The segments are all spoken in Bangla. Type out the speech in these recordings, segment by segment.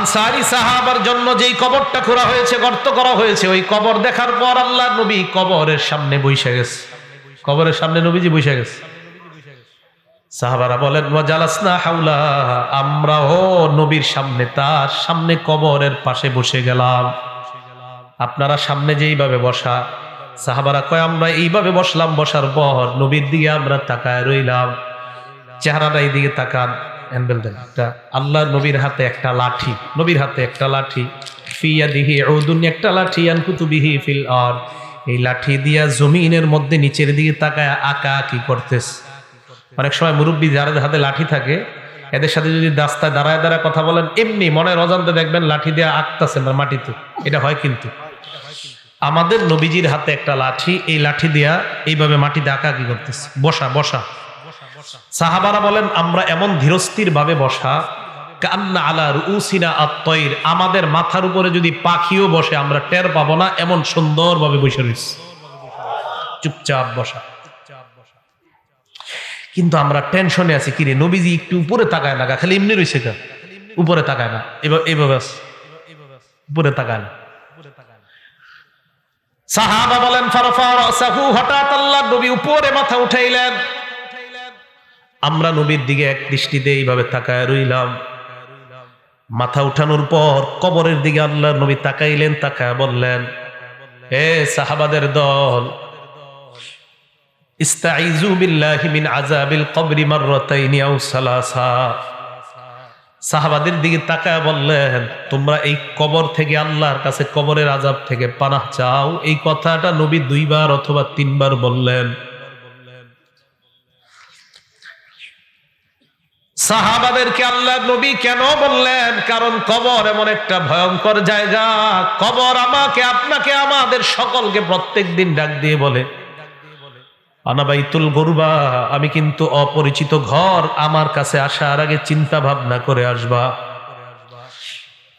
আনসারী সাহাবার জন্য যেই কবরটা খোঁড়া হয়েছে, গর্ত করা হয়েছে, ওই কবর দেখার পর আল্লাহ নবী কবরের সামনে বসে গেছে। কবরের সামনে নবীজি বসে গেছে। সাহাবারা বলেন ওয়া জালাসনা হাওলা, আমরাও নবীর সামনে, তার সামনে কবরের পাশে বসে গেলাম। আপনারা সামনে যেইভাবে বসা, সাহাবারা কয় আমরা এইভাবে বসলাম। বসার পর নবীর দিকে আমরা তাকায় রইলাম। চেহারাটা এই দিকে তাকান। হ্যান্ডেল দেন একটা। আল্লাহ নবীর হাতে একটা লাঠি, নবীর হাতে একটা লাঠি, ফিয়াদিহি উদুন, একটা লাঠি, আনকুতুবিহি ফিল আরদ, এই লাঠি দিয়া জমিনের মধ্যে নিচের দিকে তাকায় আঁকা কি করতেছে। অনেক সময় মুরব্বী যাদের হাতে লাঠি থাকে, এদের সাথে যদি রাস্তায় দাঁড়ায় দাঁড়ায় কথা বলেন, এমনি মনের অজান্তে দেখবেন লাঠি দিয়ে আঁকতেছে মাটিতে। এটা হয় কিন্তু আমাদের নবীজির হাতে একটা লাঠি, এই লাঠি দিয়া এইভাবে মাটিতে আঁকা কি করতেছে, বসা বসা। সাহাবারা বলেন আমরা এমন ধীরস্থির ভাবে বসা, কান্না আলা রুউসিনা আত-তায়র, আমাদের মাথার উপরে যদি পাখিও বসে আমরা টের পাবো না, এমন সুন্দর ভাবে বসে রয়েছে, চুপচাপ বসা। কিন্তু আমরা টেনশনে আছি, কিরে নবীজি একটু উপরে তাকায় না, খালি এমনি রয়েছে, উপরে তাকায় না, এইভাবে উপরে তাকায় না। সাহাবা বলেন ফারফা রাসাহু, হঠাৎ আল্লাহ নবী উপরে মাথা উঠাইলেন। আমরা নবীর দিকে এক দৃষ্টিতে এইভাবে তাকায় রইলাম। মাথা উঠানোর পর কবরের দিকে আল্লাহ নবী তাকাইলেন, তাকায় বললেন, হে সাহাবাদের দল, ইস্তাইযু বিল্লাহি মিন আযাবিল কবরি মাররাতাইনি আও সালাসা। সাহাবাদের দিকে তাকায় বললেন, তোমরা এই কবর থেকে, আল্লাহর কাছে কবরের আযাব থেকে পানাহ চাও। এই কথাটা নবী 2 বার অথবা 3 বার বললেন। সাহাবাদেরকে আল্লাহ নবী কেন বললেন? কারণ কবর এমন একটা ভয়ঙ্কর জায়গা। কবর আমাকে, আপনাকে, আমাদের সকলকে প্রত্যেকদিন ডাক দিয়ে বলে, আনা বাইতুল গুরবা, আমি কিন্তু অপরিচিত ঘর, আমার কাছে আসার আগে চিন্তা ভাবনা করে আসবা।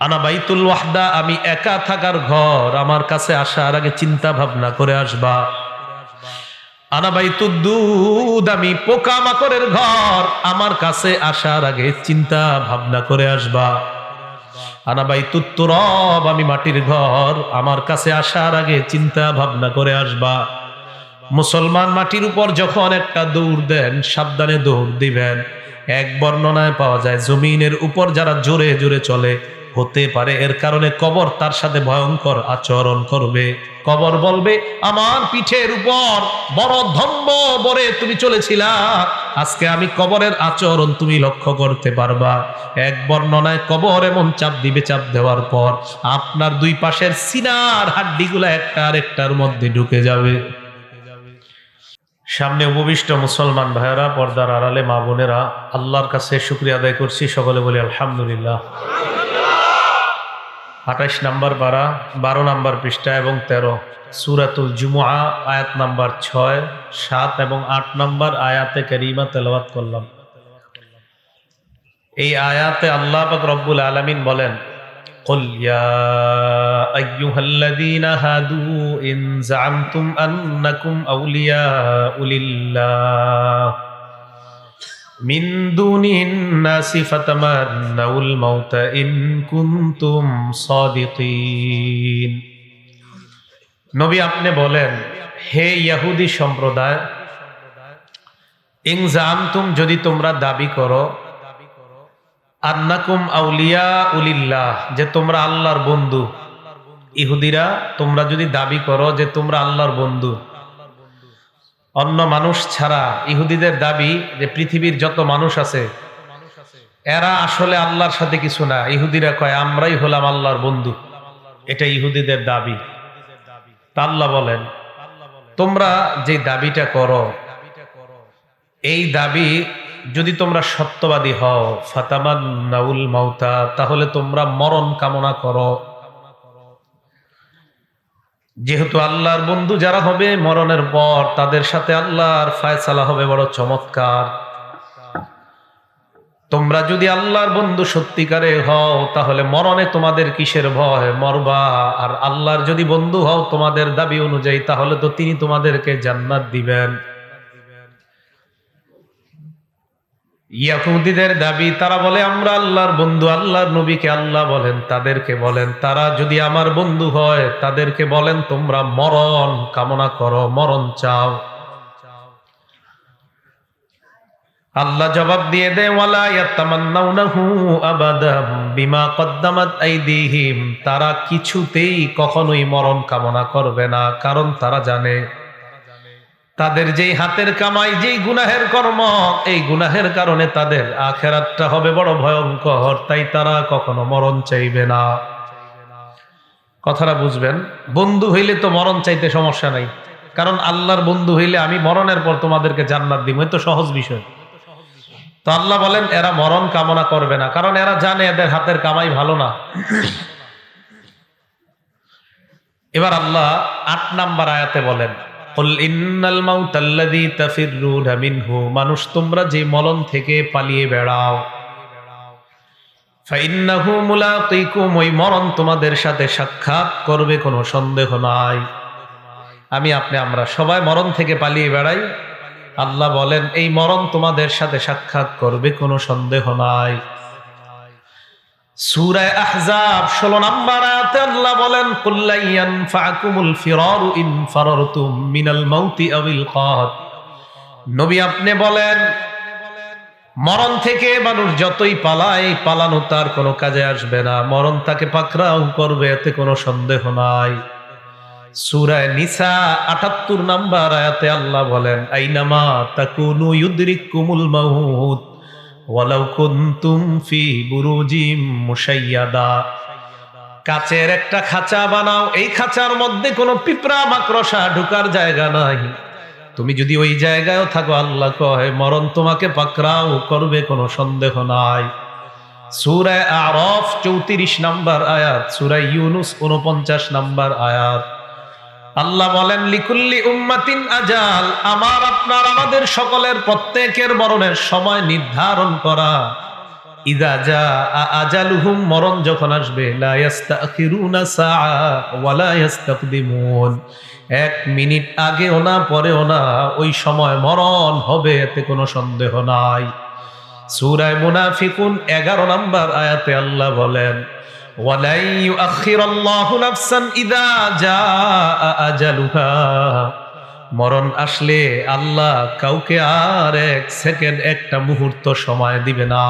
আনা বাইতুল ওয়াহদা, আমি একা থাকার ঘর, আমার কাছে আসার আগে চিন্তা ভাবনা করে আসবা। আনা বাইতুদ দুদ, আমি পোকামাকড়ের ঘর, আমার কাছে আসার আগে চিন্তা ভাবনা করে আসবা। আনা বাইতুত তুরাব, আমি মাটির ঘর, আমার কাছে আসার আগে চিন্তা ভাবনা করে আসবা। মুসলমান মাটির উপর যখন একটা দৌড় দেন, সাবধানে দৌড় দিবেন। এক বর্ণনায় পাওয়া যায়, জমিনের উপর যারা জোরে জোরে চলে, হতে পারে এর কারণে কবর তার সাথে ভয়ঙ্কর আচরণ করবে। কবর বলবে, আমার পিঠের উপর বড় ধম্ব বরে তুমি চলেছিলা, আজকে আমি কবরের আচরণ তুমি লক্ষ্য করতে পারবা। এক বর্ণনায় কবর এমন চাপ দিবে, চাপ দেওয়ার পর আপনার 2 পাশের সিনার হাড্ডিগুলা একটা আরেকটার মধ্যে ঢুকে যাবে। সামনে উপবিষ্ট মুসলমান ভাইয়েরা, পর্দার আড়ালে মা বোনেরা, আল্লাহর কাছে শুকরিয়া আদায় করছি, সকলে বলি আলহামদুলিল্লাহ। 28 নম্বর পারা, 12 নম্বর পৃষ্ঠা এবং 13, সূরাতুল জুমুআ, আয়াত নাম্বার 6, 7 এবং 8 নম্বর আয়াতে কারিমা তেলাওয়াত করলাম। এই আয়াতে আল্লাহ পাক রব্বুল আলামিন বলেন, قل يا أيها الذين هادوا إن زعمتم أنكم أولياء لله من دون الناس فتمنوا الموت إن كنتم صادقين। নবী আপনি বলেন, হে ইহুদি সম্প্রদায়, ইন জামতুম, যদি তোমরা দাবি করো, আন্নাকুম আউলিয়া উলিল্লাহ, যে তোমরা আল্লাহর বন্ধু। ইহুদিরা, তোমরা যদি দাবি করো যে তোমরা আল্লাহর বন্ধু, অন্য মানুষ ছাড়া ইহুদিদের দাবি যে পৃথিবীর যত মানুষ আছে এরা আসলে আল্লাহর সাথে কিছু না। ইহুদিরা কয় আমরাই হলাম আল্লাহর বন্ধু, এটা ইহুদিদের দাবি। তা আল্লাহ বলেন, তোমরা যে দাবিটা করো, এই দাবি যদি তোমরা সত্যবাদী হও, ফাতামান্নাউল মাউতা, তাহলে তোমরা মরণ কামনা করো। যেহেতু আল্লাহর বন্ধু যারা হবে, মরণের পর তাদের সাথে আল্লাহর ফয়সালা হবে বড় চমৎকার। তোমরা যদি আল্লাহর বন্ধু সত্যিকারে হও, তাহলে মরণে তোমাদের কিসের ভয়, মরবা। আর আল্লাহর যদি বন্ধু হও তোমাদের দাবি অনুযায়ী, তাহলে তো তিনি তোমাদেরকে জান্নাত দিবেন। ইহুদীদের দাবি, তারা বলে আমরা আল্লাহর বন্ধু, আল্লাহর নবীকে আল্লাহ বলেন। তাদেরকে বলেন তারা যদি আমার বন্ধু হয় তাদেরকে বলেন তোমরা মরণ কামনা করো, মরণ চাও। আল্লাহ জবাব দিয়ে দেয় ওয়ালা ইয়াতামান্নাউনাহু আবাদাম বিমা কদ্দামাত আইদিহিম, তারা কিছুতেই কখনোই মরণ কামনা করবে না, কারণ তারা জানে তাদের যেই হাতের কামাই, যেই গুনাহের কর্ম, এই গুনাহের কারণে তাদের আখিরাতটা হবে বড় ভয়ঙ্কর, তাই তারা কখনো মরণ চাইবে না। কথাটা বুঝবেন। বন্ধু হইলে তো মরণ চাইতে সমস্যা নাই, কারণ আল্লাহর বন্ধু হইলে আমি মরণের পর তোমাদেরকে জান্নাত দিব, এ তো সহজ বিষয়। তো আল্লাহ বলেন এরা মরণ কামনা করবে না, কারণ এরা জানে এদের হাতের কামাই ভালো না। এবার আল্লাহ ৮ নাম্বার আয়াতে বলেন কুল ইন্নাল মাউতাল্লাযী তাফিররুনা মিনহু, মানুষ তোমরা যে মরণ থেকে পালিয়ে বেড়াও, ফাইন্নাহু মুলাকিকুম, ওই মরণ তোমাদের সাথে সাক্ষাৎ করবে, কোনো সন্দেহ নাই। আমরা সবাই মরণ থেকে পালিয়ে বেড়াই, আল্লাহ বলেন এই মরণ তোমাদের সাথে সাক্ষাৎ করবে, কোনো সন্দেহ নাই। সূরা আহজাব 16 নম্বর আয়াতে আল্লাহ বলেন কুল লা ইয়ানফাকুমুল ফিরারু ইন ফারারতুম মিনাল মাউতি আবিল কাত, নবী আপনি বলেন মরণ থেকে মানুষ যতই পালায়, পালানো তার কোনো কাজে আসবে না, মরণ তাকে পাকড়াও করবে, এতে কোনো সন্দেহ নাই। সূরা নিসা ৭৮ নম্বর আয়াতে আল্লাহ বলেন আইনামা তাকুনু ইউদরিকুমুল মাউত ওয়ালাউ কুনতুম ফি বুরুজিম মুশাইয়াদা, কাচের একটা খাঁচা বানাও, এই খাঁচার মধ্যে কোনো পিঁপড়া মাকড়সা ঢোকার জায়গা নাই, তুমি যদি ওই জায়গায়ও থাকো আল্লাহ কয় মরণ তোমাকে পাকড়াও করবে, কোনো সন্দেহ নাই। সূরা আরাফ 34 নম্বর আয়াত, সূরা ইউনূস 49 নম্বর আয়াত আল্লাহ বলেন লিকুল্লি উম্মাতিন আজাল, আমাদের সকলের প্রত্যেকের মরণের সময় নির্ধারণ করা। ইযা জাআ আজালুহুম, মরণ যখন আসবে, লা ইস্তাখিরুনা সাআ ওয়া লা ইস্তাকদিমুন, 1 মিনিট আগেও না পরেও না, ওই সময় মরণ হবে, এতে কোনো সন্দেহ নাই। সূরা মুনাফিকুন 11 নম্বর আয়াতে আল্লাহ বলেন ওয়ালাই ইউআখিরুল্লাহু নাফসান ইযা জাআ আজালুহা, মরণ আসলে আল্লাহ কাউকে আর 1 সেকেন্ড, একটা মুহূর্ত সময় দিবে না।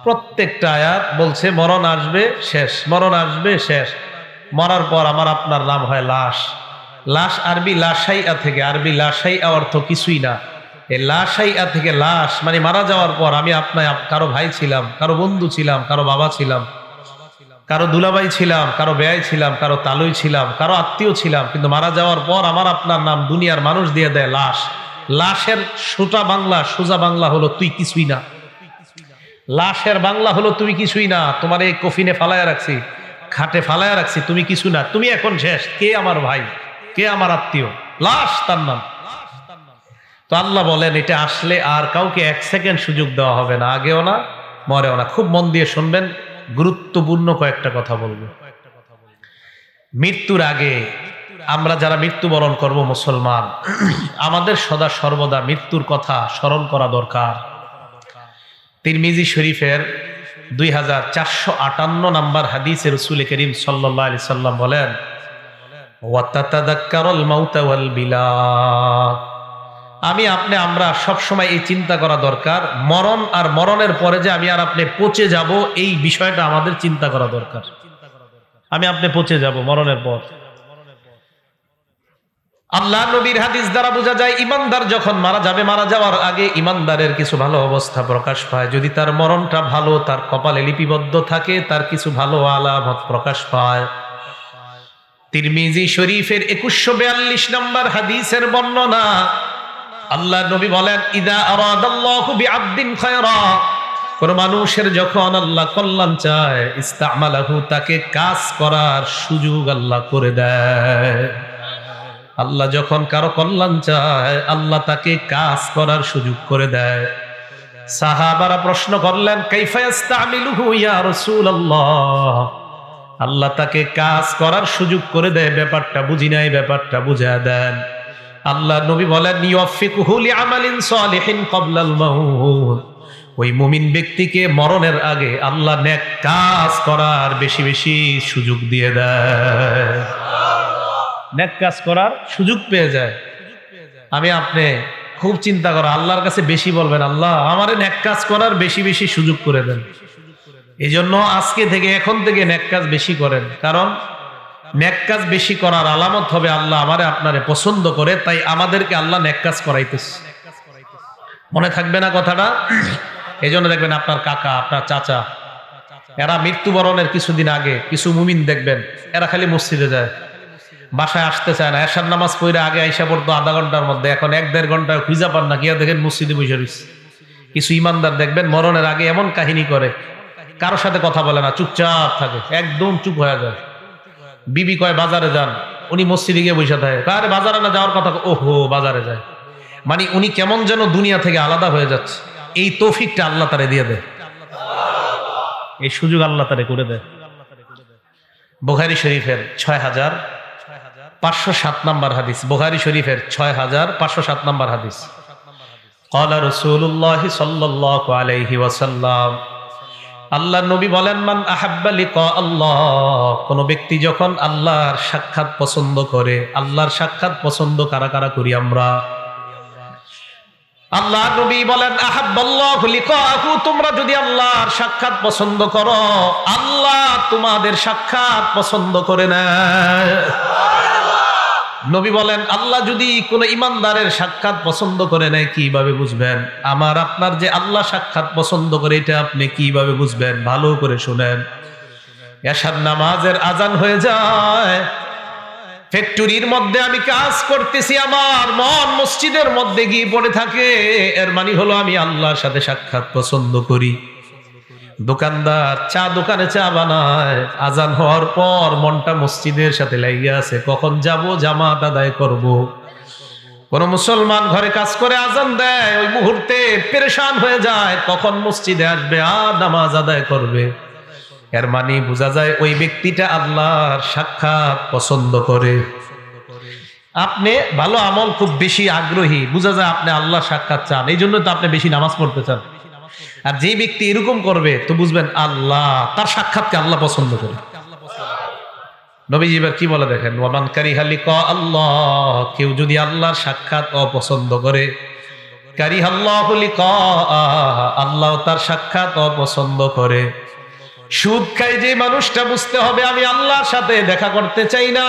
প্রত্যেকটা আয়াত বলছে মরণ আসবে শেষ, মরণ আসবে শেষ। মরার পর আপনার নাম হয় লাশ। লাশ আরবি লাশাইয়া থেকে, আরবি লাশাইয়া অর্থ কিছুই না, এই লাশাইয়া থেকে লাশ মানে মারা যাওয়ার পর আমি কারো ভাই ছিলাম, কারো বন্ধু ছিলাম, কারো বাবা ছিলাম, কারো দুলাভাই ছিলাম, কারো বেয়াই ছিলাম, কারো তালুই ছিলাম, কারো আত্মীয় ছিলাম, কিন্তু মারা যাওয়ার পর আপনার নাম দুনিয়ার মানুষ দিয়ে দেয় লাশ। লাশের সোজা বাংলা হলো তুই কিছুই না। লাশের বাংলা হলো তুমি কিছুই না, তোমার এই কফিনে ফালায়া রাখছি, খাটে ফালায়া রাখছি, তুমি কিছু না, তুমি এখন শেষ। কে আমার ভাই, কে আমার আত্মীয়, লাশ তার নাম। তো আল্লাহ বলেন এটা আসলে আর কাউকে 1 সেকেন্ড সুযোগ দেওয়া হবে না, আগেও না মরেও না। খুব মন দিয়ে শুনবেন, গুরুত্বপূর্ণ কয়েকটা কথা বলবো। মৃত্যুর আগে আমরা যারা মৃত্যুবরণ করব মুসলমান, আমাদের সদা সর্বদা মৃত্যুর কথা স্মরণ করা দরকার। তিরমিজি শরীফের 2458 নম্বর হাদিসে রাসূল করিম সাল্লাল্লাহু আলাইহি সাল্লাম বলেন ওয়া তাতাযাক্কারুল মাউতা ওয়াল বিলা, আমরা সবসময় এই চিন্তা করা দরকার, মরণ আর মরণের পরে যে আমি আর আপনি পচে যাব, এই বিষয়টা আমাদের চিন্তা করা দরকার। আপনি পচে যাব মরণের পর। আল্লাহ নবীর হাদিস দ্বারা বোঝা যায় ইমানদার যখন মারা যাবে, মারা যাওয়ার আগে ইমানদারের কিছু ভালো অবস্থা প্রকাশ পায়। যদি তার মরণটা ভালো, তার কপালে লিপিবদ্ধ থাকে, তার কিছু ভালো আলামত প্রকাশ পায়। তিরমিজি শরীফের 2142 নম্বর হাদিসের বর্ণনা, আল্লাহ নবী বলেন ইদা আরাদাল্লাহু বিআবদিন খায়রা, কোন মানুষের যখন আল্লাহ কল্যাণ চায়, ইস্তামালাহু, তাকে কাজ করার সুযোগ আল্লাহ করে দেয়। আল্লাহ যখন কারো কল্যাণ চায়, আল্লাহ তাকে কাজ করার সুযোগ করে দেয়। সাহাবারা প্রশ্ন করলেন কাইফা ইস্তামিলুহু ইয়া রাসূলুল্লাহ, আল্লাহ তাকে কাজ করার সুযোগ করে দেয়, ব্যাপারটা বুঝি নাই, ব্যাপারটা বুঝা দেন। আল্লাহ নবী বলেন ইউফিকুহু লিআমালিন সালিহিন ক্বাবলাল মাউত, ওই মুমিন ব্যক্তিকে মরণের আগে আল্লাহ নেক কাজ করার বেশি বেশি সুযোগ দিয়ে দেয়, নেক কাজ করার সুযোগ পেয়ে যায়। আমি আপনি খুব চিন্তা করো, আল্লাহর কাছে বেশি বলবেন, আল্লাহ আমারে নেক কাজ করার বেশি বেশি সুযোগ করে দেন। এই জন্য আজকে থেকে, এখন থেকে নেক কাজ বেশি করেন, কারণ নেক কাজ বেশি করার আলামত হবে আল্লাহ আমারে আপনারে পছন্দ করে, তাই আমাদেরকে আল্লাহ নেক কাজ করাইতেছে। মনে থাকবে না কথাটা? এই জন্য দেখবেন আপনার কাকা, আপনার চাচা, এরা মৃত্যুবরণের কিছুদিন আগে কিছু মুমিন দেখবেন এরা খালি মসজিদে যায়, বাসায় আসতে চায় না। এশার নামাজ পড়ে আগে আইসা পড়তো আধা ঘন্টার মধ্যে, এখন 1-1.5 ঘন্টা খুঁজা পান না, গিয়া দেখেন মসজিদে বসে রয়েছে। কিছু ইমানদার দেখবেন মরণের আগে এমন কাহিনী করে, কারোর সাথে কথা বলে না, চুপচাপ থাকে, একদম চুপ হয়ে যায়। বিবি কয় বাজারে যান, উনি মসজিদে গিয়ে বসে থাকে। আরে বাজারে না যাওয়ার কথা, ওহো বাজারে যায়। মানে উনি কেমন যেন দুনিয়া থেকে আলাদা হয়ে যাচ্ছে। এই তৌফিকটা আল্লাহ তারে দিয়ে দেয়, এই সুযোগ আল্লাহ তারে করে দেয়। বুখারী শরীফের 6507 নম্বর হাদিস, বুখারী শরীফের 6507 নম্বর হাদিস। ক্বালা রাসূলুল্লাহ সাল্লাল্লাহু আলাইহি ওয়াসাল্লাম, আল্লাহর নবী বলেন, মান আহাব্বা লিকা আল্লাহ, কোন ব্যক্তি যখন আল্লাহর সাক্ষাৎ পছন্দ করে। আল্লাহর সাক্ষাৎ পছন্দ কারা কারা করি আমরা? আল্লাহ নবী বলেন, আহাব্বাল্লাহু লিকাহু, তোমরা যদি আল্লাহর সাক্ষাৎ পছন্দ করো, আল্লাহ তোমাদের সাক্ষাৎ পছন্দ করে নেয়। নবী বলেন, আল্লাহ যদি কোন ইমানদারের সাক্ষাৎ পছন্দ করে নেয়, কিভাবে বুঝবেন? আমার আপনার যে আল্লাহ সাক্ষাৎ পছন্দ করে, এটা আপনি কিভাবে বুঝবেন? ভালো করে শুনেন। এশার নামাজের আজান হয়ে যায়, ফ্যাক্টরির মধ্যে আমি কাজ করতেছি, আমার মন মসজিদের মধ্যে গিয়ে পড়ে থাকে, এর মানে হলো আমি আল্লাহর সাথে সাক্ষাৎ পছন্দ করি। দোকানদার চা দোকানে চা বানায়, আজান হওয়ার পর মনটা মসজিদের সাথে লাগিয়ে আছে, কখন যাব জামাত আদায় করব। কোন মুসলমান ঘরে কাজ করে আজান দেয়, ওই মুহূর্তে পেরেশান হয়ে যায়, কখন মসজিদে আসবে আর নামাজ আদায় করবে। এর মানে বোঝা যায় ওই ব্যক্তিটা আল্লাহর সাক্ষাৎ পছন্দ করে। আপনি ভালো আমল খুব বেশি আগ্রহী, বোঝা যায় আপনি আল্লাহর সাক্ষাৎ চান, এই জন্য তো আপনি বেশি নামাজ পড়তে চান। আর যে ব্যক্তি এরকম করবে, তো বুঝবেন আল্লাহ তার সাক্ষাৎকে আল্লাহ পছন্দ করে। নবীজি এবার কি বলে দেখেন, ওয়ামান কারিহা লিকা আল্লাহ, কেউ যদি আল্লাহর সাক্ষাৎ অপছন্দ করে, কারিহাল্লাহু লিকা, আল্লাহ তার সাক্ষাৎ অপছন্দ করে। সুদ খায় যে মানুষটা, বুঝতে হবে আমি আল্লাহর সাথে দেখা করতে চাই না।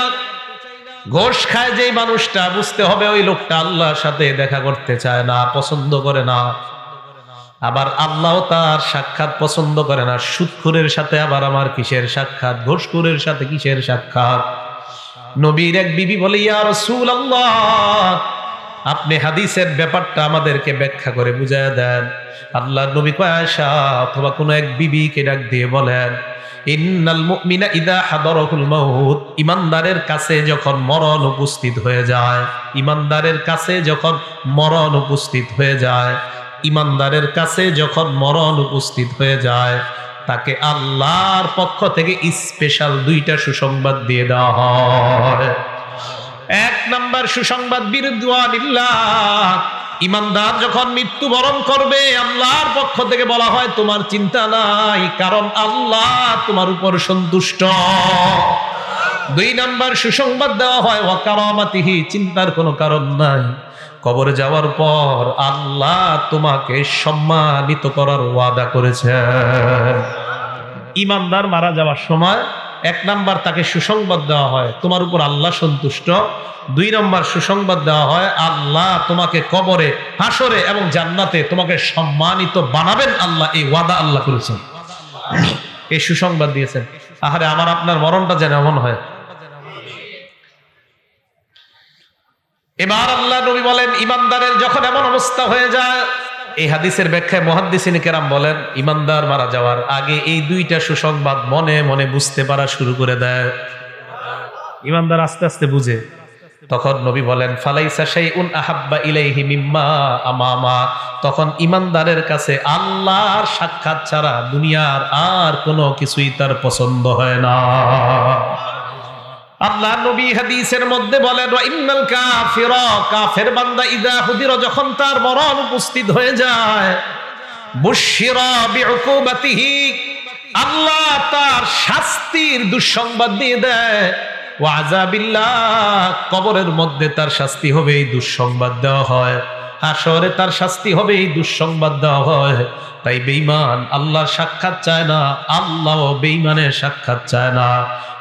ঘোষ খায় যে মানুষটা, বুঝতে হবে ওই লোকটা আল্লাহর সাথে দেখা করতে চায় না, পছন্দ করে না। আবার আল্লাহ তার সাক্ষাৎ পছন্দ করে না। সুদখোরের সাথে আবার আমার কিসের সাক্ষাৎ, ঘোষখোরের সাথে কিসের সাক্ষাৎ? নবীর এক বিবি বলে, ইয়া রাসূলুল্লাহ, আপনি হাদিসের ব্যাপারটা আমাদেরকে ব্যাখ্যা করে বুঝায় দেন। আল্লাহ নবী কয়, আয়েশা অথবা কোন এক বিবিকে ডাক দিয়ে বলেন, ইন্নাল মুমিনা ইযা হাদারাহুল মাউত, ইমানদারের কাছে যখন মরণ উপস্থিত হয়ে যায়, ইমানদারের কাছে যখন মরণ উপস্থিত হয়ে যায়, ইমানদারের কাছে যখন মরণ উপস্থিত হয়ে যায়, তাকে আল্লাহর পক্ষ থেকে স্পেশাল 2টা সুসংবাদ দিয়ে দেওয়া হয়। 1 নাম্বার সুসংবাদ, বিরদওয়ানিল্লাহ, ইমানদার যখন মৃত্যুবরণ করবে, আল্লাহর পক্ষ থেকে বলা হয় তোমার চিন্তা নাই, কারণ আল্লাহ তোমার উপর সন্তুষ্ট। 2 নাম্বার সুসংবাদ দেওয়া হয়, ওয়া কারামাতিহি, চিন্তার কোনো কারণ নাই, কবরে যাওয়ার পর আল্লাহ তোমাকে সম্মানিত করার ওয়াদা করেছেন। ইমানদার মারা যাওয়ার সময় 1 নাম্বার তাকে সুসংবাদ দেওয়া হয়, তোমার উপর আল্লাহ সন্তুষ্ট। 2 নাম্বার সুসংবাদ দেওয়া হয়, আল্লাহ তোমাকে কবরে, হাসরে এবং জান্নাতে তোমাকে সম্মানিত বানাবেন, আল্লাহ এই ওয়াদা আল্লাহ করেছেন, এই সুসংবাদ দিয়েছেন। আহারে আমার আপনার মরণটা যেন এমন হয়। এবার আল্লাহ নবী বলেন, ইমানদারের যখন এমন অবস্থা হয়ে যায়, এই হাদিসের ব্যাখ্যায় মুহাদ্দিসিন কেরাম বলেন, ইমানদার মারা যাওয়ার আগে এই 2টা সুসংবাদ মনে মনে বুঝতে পারা শুরু করে দেয়। ইমানদার আস্তে আস্তে বুঝে। তখন নবী বলেন, ফালাইসা শাইউন আহাব্বা ইলাইহি মিম্মা আমামা, তখন ইমানদারের কাছে আল্লাহর সাক্ষাৎ ছাড়া দুনিয়ার আর কোনো কিছুই তার পছন্দ হয় না। আল্লাহ নবী হাদিসের মধ্যে বলেন, ওয়া ইন্নাল কাফিরা, কাফের বান্দা ইযা হুদিরা, যখন তার মরণ উপস্থিত হয়ে যায়, বুশিরা বিউকুবাতিহি, আল্লাহ তার শাস্তির দুঃসংবাদ দিয়ে দেয়। ওয়া আযাবিল্লাহ, কবরের মধ্যে তার শাস্তি হবে এই দুঃসংবাদ দেওয়া হয়। হাশরে তার শাস্তি হবে এই দুঃসংবাদ দেওয়া হয়। তাই বেঈমান আল্লাহর সাক্ষাৎ চায় না, আল্লাহও বেঈমানের সাক্ষাৎ চায় না।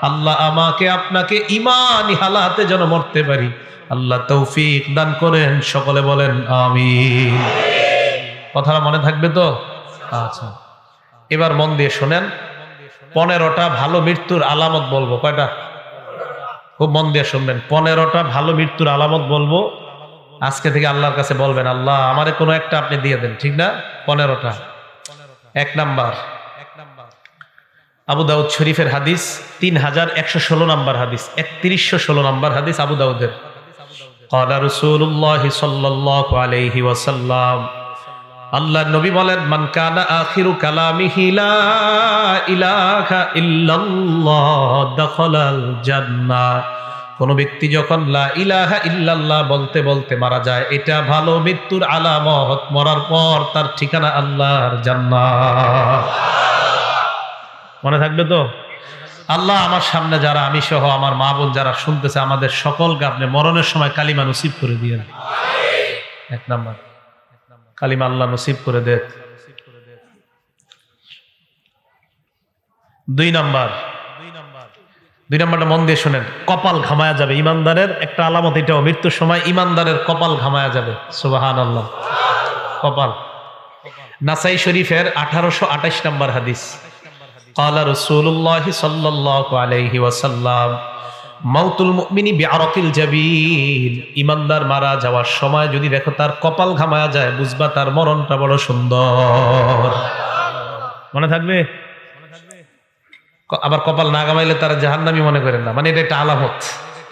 আল্লাহ আমাকে আপনাকে ঈমানি হালাতে যেন মরতে পারি, আল্লাহ তৌফিক দান করেন। সকলে বলেন আমিন। কথাটা মনে থাকবে তো? আচ্ছা, এবার মন দিয়ে শোনেন। 15টা ভালো মৃত্যুর আলামত বলবো। কয়টা? খুব মন দিয়ে শুনবেন। 15টা ভালো মৃত্যুর আলামত বলবো। আজকে থেকে আল্লাহর কাছে বলবেন, আল্লাহ আমারে কোনো একটা আপনি দিয়ে দেন, ঠিক না? 15টা। 1 নাম্বার, আবু দাউদ শরীফের হাদিস, 3116 নাম্বার হাদিস, 3116 নাম্বার হাদিস আবু দাউদের। ক্বালা রাসূলুল্লাহ সাল্লাল্লাহু আলাইহি ওয়াসাল্লাম, আল্লাহর নবী বলেন, মান কানা আখিরু কালামিহি লা ইলাহা ইল্লাল্লাহ দাখালাল জান্নাহ। কোন ব্যক্তি যখন লা ইলাহা ইল্লাল্লাহ বলতে বলতে মারা যায়, এটা ভালো মৃত্যুর আলামত। মরার পর তার ঠিকানা আল্লাহর জান্নাত। মনে থাকবে তো? আল্লাহ আমার সামনে যারা, আমি সহ আমার মা বোন যারা শুনতেছে, আমাদের সকলকে আপনি মরণের সময় কালিমা নসিব করে দিয়েন। 1 নাম্বার, কালিমা আল্লাহ নসিব করে দেন। 2 নাম্বারটা মন দিয়ে শোনেন। কপাল ঘামায়া যাবে। ইমানদারের একটা আলামত এটাও, মৃত্যুর সময় ইমানদারের কপাল ঘামায়া যাবে। সুবহানাল্লাহ। কপাল। নাসাই শরীফের 1828 নাম্বার হাদিস। ক্বালা রাসূলুল্লাহ সাল্লাল্লাহু আলাইহি ওয়াসাল্লাম, মাউতুল মুমিনি বিআরাকিল জাবিন। ইমানদার মারা যাওয়ার সময় যদি দেখো তার কপাল ঘামায়া যায়, বুঝবা তার মরণটা বড় সুন্দর। মনে থাকবে? আবার কপাল না ঘামাইলে তারা জাহান্নামী মনে করেন না, মানে এটা একটা আলামত।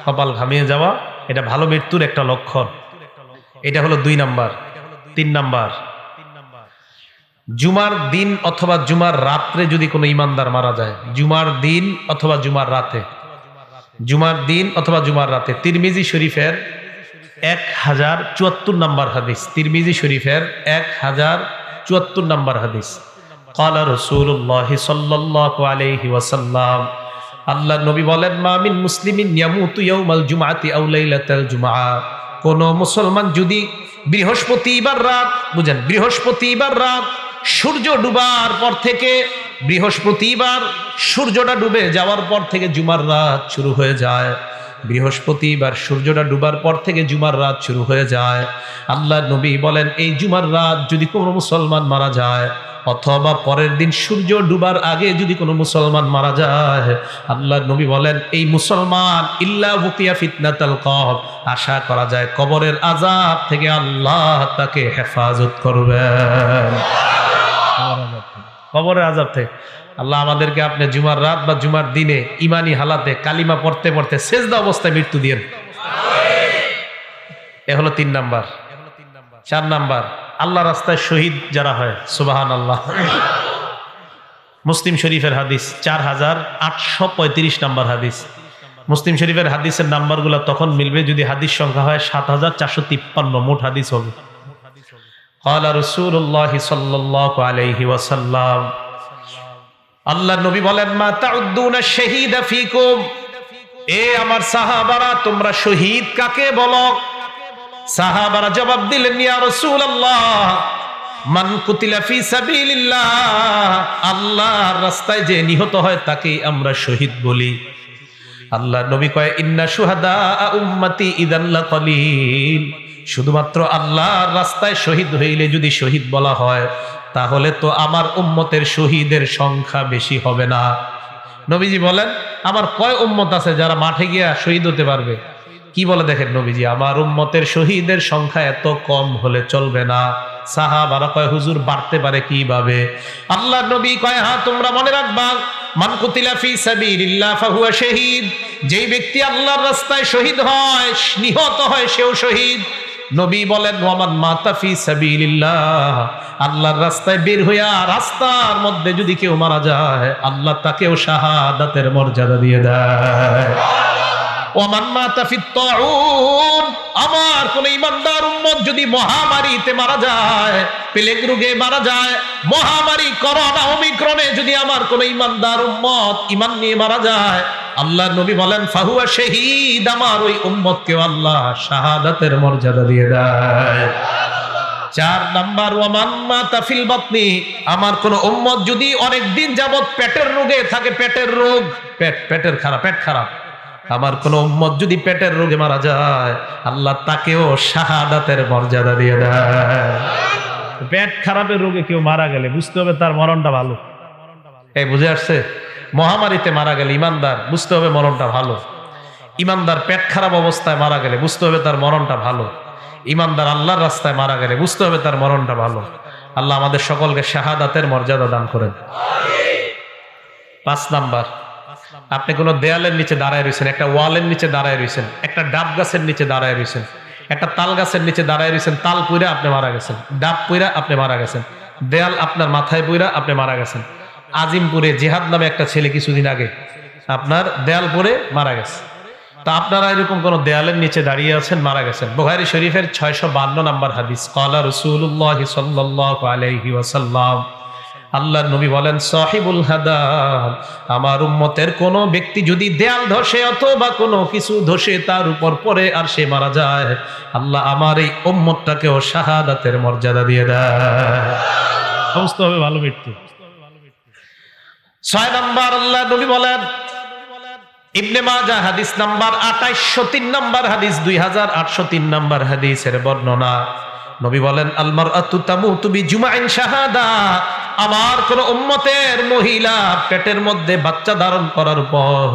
কপাল ঘামিয়ে যাওয়া এটা ভালো মৃত্যুর একটা লক্ষণ। এটা হলো 2 নাম্বার। 3 নাম্বার, জুমার দিন অথবা জুমার রাত্রে যদি কোনো ইমানদার মারা যায়, জুমার দিন অথবা জুমার রাতে, জুমার দিন অথবা জুমার রাতে। তিরমিজি শরীফের 1074 নাম্বার হাদিস। তিরমিজি শরীফের 1074 নাম্বার হাদিস। ক্বালা রাসূলুল্লাহ সাল্লাল্লাহু আলাইহি ওয়াসাল্লাম, আল্লাহর নবী বলেন, মা মিন মুসলিমিন ইয়ামুতু ইয়াউমাল জুমআতি আও লাইলাতাল জুমআ। কোন মুসলমান যদি বৃহস্পতিবার রাত, বুঝেন, বৃহস্পতিবার রাত সূর্য ডুবার পর থেকে, বৃহস্পতিবার সূর্যটা ডুবে যাওয়ার পর থেকে জুমার রাত শুরু হয়ে যায়। বৃহস্পতিবার সূর্যটা ডুবার পর থেকে জুমার রাত শুরু হয়ে যায়। আল্লাহর নবী বলেন, এই জুমার রাত যদি কোনো মুসলমান মারা যায়, অথবা পরের দিন সূর্য ডুবার আগে যদি কোনো মুসলমান মারা যায়, আল্লাহর নবী বলেন, এই মুসলমান ইল্লা বুকিয়া ফিতনাতাল কবর, আশা করা যায় কবরের আযাব থেকে আল্লাহ তাকে হেফাজত করবেন। কবরের আযাব থেকে আল্লাহ আমাদেরকে আপনি জুমার রাত বা জুমার দিনে ঈমানি হালাতে কালিমা পড়তে পড়তে সেজদা অবস্থায় মৃত্যু দিয়েন। এ হলো 3 নাম্বার। 4 নাম্বার, আল্লাহ রাস্তায় শহীদ যারা হয়, সুবহানাল্লাহ। মুসলিম শরীফের হাদিস, 4835 নাম্বার হাদিস। মুসলিম শরীফের হাদিসের নাম্বারগুলো তখন মিলবে যদি হাদিস সংখ্যা হয় 7453, মোট হাদিস হবে। ক্বালা রাসূলুল্লাহ সাল্লাল্লাহু আলাইহি ওয়াসাল্লাম, আল্লাহর নবী বলেন, মা তাউদ্দুনা শাহীদা ফীকুম। এ আমার সাহাবারা, তোমরা শহীদ কাকে বলো? সাহাবারা জবাব দিলেন, ইয়া রাসূলুল্লাহ, মান কুতিলা ফি সাবিলিল্লাহ, আল্লাহর রাস্তায় যে নিহত হয় তাকেই আমরা শহীদ বলি। আল্লাহর নবী কয়, ইন্না শুহাদা উম্মতি ইযান লাকালিল। শুধুমাত্র আল্লাহর রাস্তায় শহীদ হইলে যদি শহীদ বলা হয়, তাহলে তো আমার উম্মতের শহীদের সংখ্যা বেশি হবে না। নবীজি বলেন, আমার কয় উম্মত আছে যারা মাঠে গিয়া শহীদ হতে পারবে? কি বলে দেখেন নবীজি, আমার উম্মতের শহীদের সংখ্যা এত কম হলে চলবে না। সাহাবারা কয়, হুজুর বাড়তে পারে কিভাবে? আল্লাহর নবী কয়, হ্যাঁ তোমরা মনে রাখবা, মান কুতিলা ফি সাবিলিল্লাহ ফাহুয়া শাহীদ। যেই ব্যক্তি আল্লাহর রাস্তায় শহীদ হয়, নিহত হয়, সেও শহীদ। নবী বলেন, ওয়ামান মাতা ফি সাবিলিল্লাহ, আল্লাহর রাস্তায় বের হইয়া রাস্তার মধ্যে যদি কেউ মারা যায়, আল্লাহ তাকেও শাহাদাতের মর্যাদা দিয়ে দেয়। ওয়ামান মাতা ফিত তাউন, আমার কোন ইমানদার উম্মত যদি মহামারীতে মারা যায়, প্লেগ রোগে মারা যায়, মহামারী করোনা ওমিক্রনে যদি আমার কোন ইমানদার উম্মত ঈমান নিয়ে মারা যায়, আল্লাহর নবী বলেন ফাহুয়া শাহীদ, আমার ওই উম্মতকে আল্লাহ শাহাদাতের মর্যাদা দিয়ে দেয়। 4 নাম্বার ওয়ামান মাতা ফিল বাতনি, আমার কোন উম্মত যদি অনেক দিন যাবত পেটের রোগে থাকে, পেটের রোগ, পেটের খারাপ, পেট খারাপ, আমার কোন উম্মত যদি পেটের রোগে মারা যায়, আল্লাহ তাকেও শাহাদাতের মর্যাদা দিয়ে দেয়। পেট খারাপের রোগে কেউ মারা গেলে বুঝতে হবে তার মরণটা ভালো। এই বুঝে আসছে? মহামারীতে মারা গেলে ইমানদার, বুঝতে হবে মরণটা ভালো। ইমানদার পেট খারাপ অবস্থায় মারা গেলে বুঝতে হবে তার মরণটা ভালো। ইমানদার আল্লাহর রাস্তায় মারা গেলে বুঝতে হবে তার মরণটা ভালো। আল্লাহ আমাদের সকলকে শাহাদাতের মর্যাদা দান করেন। 5 নাম্বার, আপনি কোনো দেয়ালের নিচে দাঁড়ায় রয়েছেন, একটা ওয়ালের নিচে দাঁড়ায় রয়েছেন, একটা ডাব গাছের নিচে দাঁড়ায় রয়েছেন, একটা তাল গাছের নিচে দাঁড়ায় রয়েছেন, তাল পুইরা আপনি মারা গেছেন, ডাব পুইরা আপনি মারা গেছেন, দেয়াল আপনার মাথায় পুইরা আপনি মারা গেছেন। আজিমপুরে জিহাদ নামে একটা ছেলে কিছুদিন আগে আপনার দেয়াল পরে মারা গেছে। তা আপনারা এরকম কোন দেয়ালের নিচে দাঁড়িয়ে আছেন, মারা গেছেন। বুখারী শরীফের 652 নম্বর হাদিস, ক্বালা রাসূলুল্লাহ সাল্লাল্লাহু আলাইহি ওয়াসাল্লাম, আল্লাহর নবী বলেন সাহিবুল হাদাব, আমার উম্মতের কোন ব্যক্তি যদি দেয়াল ধসে অথবা কোনো কিছু ধসে তার উপর পড়ে আর সে মারা যায়, আল্লাহ আমার এই উম্মতটাকেও শাহাদাতের মর্যাদা দিয়ে দেয়। সমস্ত হবে ভালো মৃত্যু। 6 নাম্বার, আল্লাহ নবী বলেন, ইবনে মাজাহ হাদিস নাম্বার 2803 নাম্বার হাদিস, 2803 নাম্বার হাদিসের বর্ণনা, নবী বলেন আল মারআতু তামুতু বিজুমাইন শাহাদা, আমার কোন উম্মতের মহিলা পেটের মধ্যে বাচ্চা ধারণ করার পর,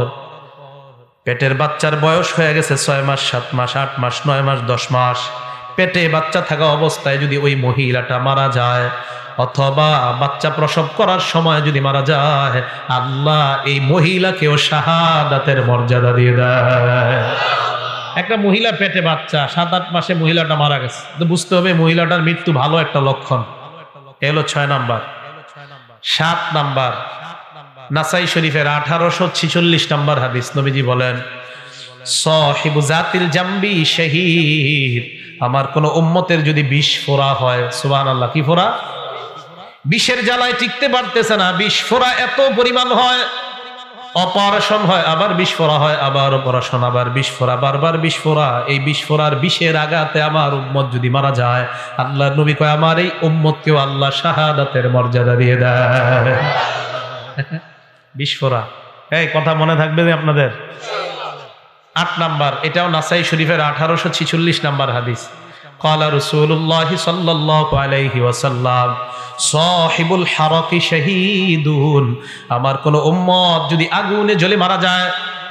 পেটের বাচ্চার বয়স হয়ে গেছে 6 মাস, 7 মাস, 8 মাস, 9 মাস, 10 মাস, পেটে বাচ্চা থাকা অবস্থায় যদি ওই মহিলাটা মারা যায়, অথবা বাচ্চা প্রসব করার সময় যদি মারা যায়, আল্লাহ এই মহিলাকেও শাহাদাতের মর্যাদা দিয়ে দেয়। একটা মহিলা পেটে বাচ্চা, 7-8 মাসে মহিলাটা মারা গেছে, তো বুঝতে হবে মহিলাটার মৃত্যু ভালো একটা লক্ষণ। এ হলো 6 নাম্বার। 7 নাম্বার, নাসাই শরীফের 1846 নাম্বার হাদিস, নবীজি বলেন সাহিবু জাতিল জামবি শাহীদ, আমার কোন উম্মতের যদি বিষ ফোড়া হয়, সুবহানাল্লাহ, কি ফোড়া? বিষের জ্বালায় টিকতে পারতেছে না, বিষ ফোড়া এত পরিমাণ হয়, অপারেশন হয়, আবার বিষ ফোড়া হয়, আবার অপারেশন, আবার বিষ ফোড়া, বারবার বিষ ফোড়া। এই বিষ ফোড়ার বিষের আঘাতে আমার উম্মত যদি মারা যায়, আল্লাহর নবী কয় আমার এই উম্মতকেও আল্লাহ শাহাদাতের মর্যাদা দিয়ে দেয়। বিষ ফোড়া, এই কথা মনে থাকবে আপনাদের। 8 নাম্বার, এটাও নাসাই শরীফের 1846 নাম্বার হাদিস, ক্বালা রাসূলুল্লাহ সাল্লাল্লাহু আলাইহি ওয়াসাল্লাম সাহিবুল হারাকি শাহীদুন, আমার কোন উম্মত যদি আগুনে জ্বলে মারা যায়,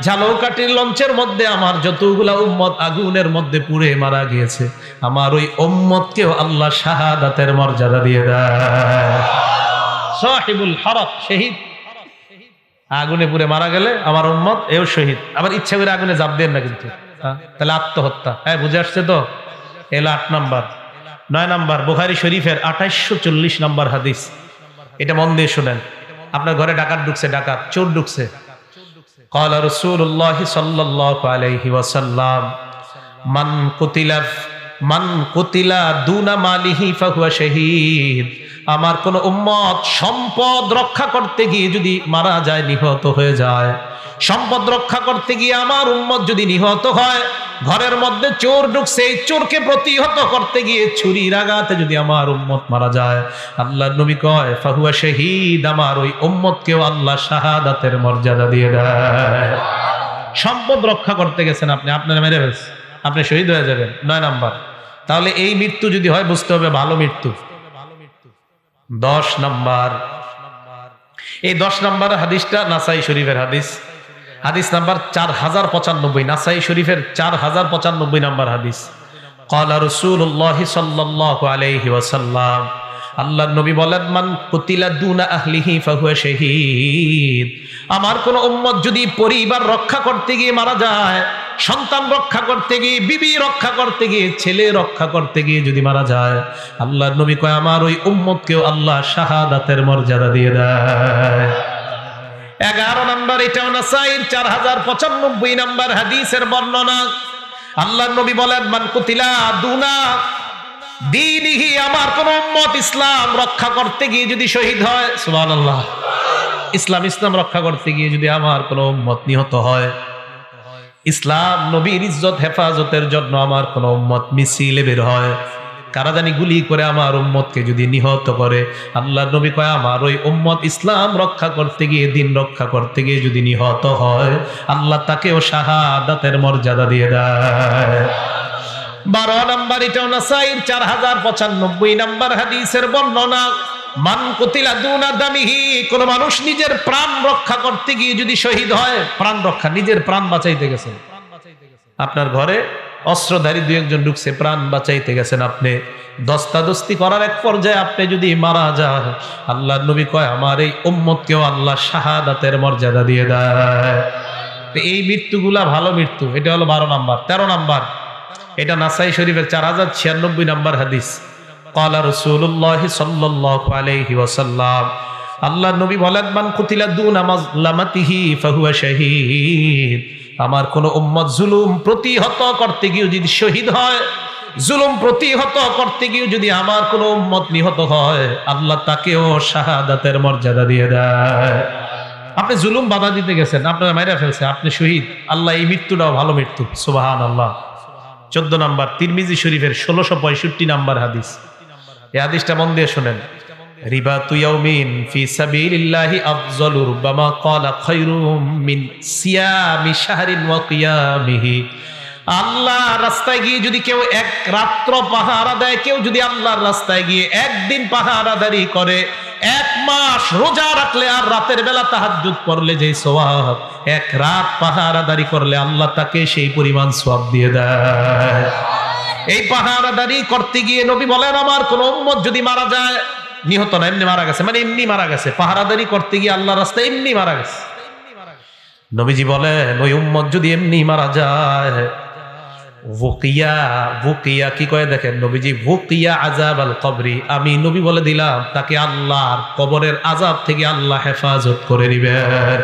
ঝালকাঠির লঞ্চের মধ্যে আমার যতগুলা উম্মত আগুনের মধ্যে পুড়ে মারা গিয়েছে, আমার ওই উম্মতকেও আল্লাহ শাহাদাতের মর্যাদা দিয়ে দেয়। সাহিবুল হারাক, শহীদ, আগুনে পুড়ে মারা গেলে আমার উম্মত এও শহীদ। আবার ইচ্ছা করে আগুনে জাপ দেন না কিন্তু, তাহলে আত্মহত্যা। হ্যাঁ, বুঝে আসছে তো? এলো 8 নাম্বার। 9 নাম্বার, বুখারী শরীফের 2840 নাম্বার হাদিস, এটা মন দিয়ে শুনেন। আপনার ঘরে ডাকাত ঢুকছে, ডাকাত চোর ঢুকছে, ক্বালা রাসূলুল্লাহ সাল্লাল্লাহু আলাইহি ওয়াসাল্লাম মান কুতিলা দুনা মালিহি ফাহুয়া শাহীদ, আমার কোন উম্মত সম্পদ রক্ষা করতে গিয়ে যদি মারা যায়, নিহত হয়ে যায়, সম্পদ রক্ষা করতে গিয়ে আমার উম্মত যদি নিহত হয়, ঘরের মধ্যে চোর ঢুকছে, এই চোরকে প্রতিহত করতে গিয়ে ছুরির আঘাতে যদি আমার উম্মত মারা যায়, আল্লাহর নবী কয় ফাহুয়া শাহীদ, আমার ওই উম্মতকেও আল্লাহ শাহাদাতের মর্যাদা দিয়ে দেয়। সম্পদ রক্ষা করতে গেছেন আপনি, আপনারা মেরে ফেলছে, আপনি শহীদ হয়ে যাবেন। 9 নাম্বার। তাহলে এই মৃত্যু যদি হয় বুঝতে হবে ভালো মৃত্যু। 10 নাম্বার, এই 10 নাম্বার হাদিসটা নাসাই শরীফের হাদিস, হাদিস নাম্বার 4095, নাসাই শরীফের 4095 নাম্বার হাদিস, ক্বালা রাসূলুল্লাহ সাল্লাল্লাহু আলাইহি ওয়াসাল্লাম, আল্লাহর নবী বলেন মান কুতিলা দুনা আহলিহি ফাহুয়া শাহীদ, আমার কোন উম্মত যদি পরিবার রক্ষা করতে গিয়ে মারা যায়, সন্তান রক্ষা করতে গিয়ে, বিবি রক্ষা করতে গিয়ে, ছেলে রক্ষা করতে গিয়ে যদি মারা যায়, আল্লাহর নবী কয় আমার ওই উম্মতকেও আল্লাহ শাহাদাতের মর্যাদা দিয়ে দেয়। 11 নাম্বার, এটাও নাসাইর 4095 নাম্বার হাদিসের বর্ণনা, আল্লাহর নবী বলেন, মান কুতিলা দুনা দীনিহি, আমার কোন উম্মত ইসলাম রক্ষা করতে গিয়ে যদি শহীদ হয়, সুবহানাল্লাহ, ইসলাম রক্ষা করতে গিয়ে যদি আমার কোন উম্মত নিহত হয়, ইসলাম নবীর ইজ্জত হেফাজতের জন্য আমার কোন উম্মত মিছিলে বের হয়, কারাজানি গুলি করে আমার উম্মতকে যদি নিহত করে, আল্লাহর নবী কয় আমার ওই উম্মত ইসলাম রক্ষা করতে গিয়ে, দিন রক্ষা করতে গিয়ে যদি নিহত হয়, আল্লাহ তাকেও শাহাদাতের মর্যাদা দিয়ে দেয়। 12 নম্বর, এটাও নাসাইর 4095 নম্বর হাদিসের বর্ণনা, মান কুতিলা দুনা দামিহি, কোন মানুষ নিজের প্রাণ রক্ষা করতে গিয়ে যদি শহীদ হয়, প্রাণ রক্ষা, নিজের প্রাণ বাঁচাইতে গেছেন, আপনার ঘরে অস্ত্রধারী দুই একজন ঢুকছে, প্রাণ বাঁচাইতে গেছেন আপনি, দস্তাদস্তি করার এক পর্যায়ে আপনি যদি মারা যান, আল্লাহর নবী কয় আমার এই উম্মতকেও আল্লাহ শাহাদাতের মর্যাদা দিয়ে দেয়। এই মৃত্যুগুলা ভালো মৃত্যু। এটা হলো 12 নম্বর। 13 নম্বর, এটা নাসাই শরীফের 4096 নম্বর হাদিস। ক্বালা রাসূলুল্লাহ সাল্লাল্লাহু আলাইহি ওয়াসাল্লাম, আল্লাহর নবী বলেন, মান কুতিলা দুনা মাজলামাতিহি ফাহুয়া শাহীদ, আমার কোন উম্মত জুলুম প্রতিহত করতে গিয়ে যদি শহীদ হয়, জুলুম প্রতিহত করতে গিয়ে যদি আমার কোন উম্মত নিহত হয়, আল্লাহ তাকেও শাহাদাতের মর্যাদা দিয়ে দেয়। আপনি জুলুম বাধা দিতে গেছেন, আপনারা মাইরা ফেলছে, আপনি শহীদ, আল্লাহ এই মৃত্যুটাও ভালো মৃত্যু, সুবহানাল্লাহ। 14 নম্বর, তিরমিজি শরীফের 1665 নম্বর হাদিস। এই হাদিসটা মন দিয়ে শুনেন, রিবাতু ইয়াউমিন ফি সাবিলিল্লাহি আফযালু রুব্বামা ক্বালা খায়রুম মিন সিয়ামি শাহরিন ওয়া কিয়ামিহি, আল্লাহ রাস্তায় গিয়ে যদি কেউ এক রাত্র পাহারা দেয়, কেউ যদি আল্লাহর রাস্তায় গিয়ে একদিন পাহারাদারি করে, 1 মাস রোজা রাখলে আর রাতের বেলা তাহাজ্জুদ পড়লে যে সওয়াব, 1 রাত পাহারাদারি করলে আল্লাহ তাকে সেই পরিমাণ সওয়াব দিয়ে দেয়। এই পাহারাদারি করতে গিয়ে নবী বলেন, আমার কোন উম্মত যদি মারা যায়, নিহত না, এমনি মারা গেছে, মানে এমনি মারা গেছে, পাহারাদারি করতে গিয়ে আল্লাহর রাস্তায় এমনি মারা গেছে, নবীজি বলেন ওই উম্মত যদি এমনি মারা যায়, ওয়াকিয়া কি কয় দেখেন নবীজি, ওয়াকিয়া আযাবাল কবরি, আমি নবী বলে দিলাম তাকে আল্লাহর কবরের আযাব থেকে আল্লাহ হেফাজত করে নেবেন।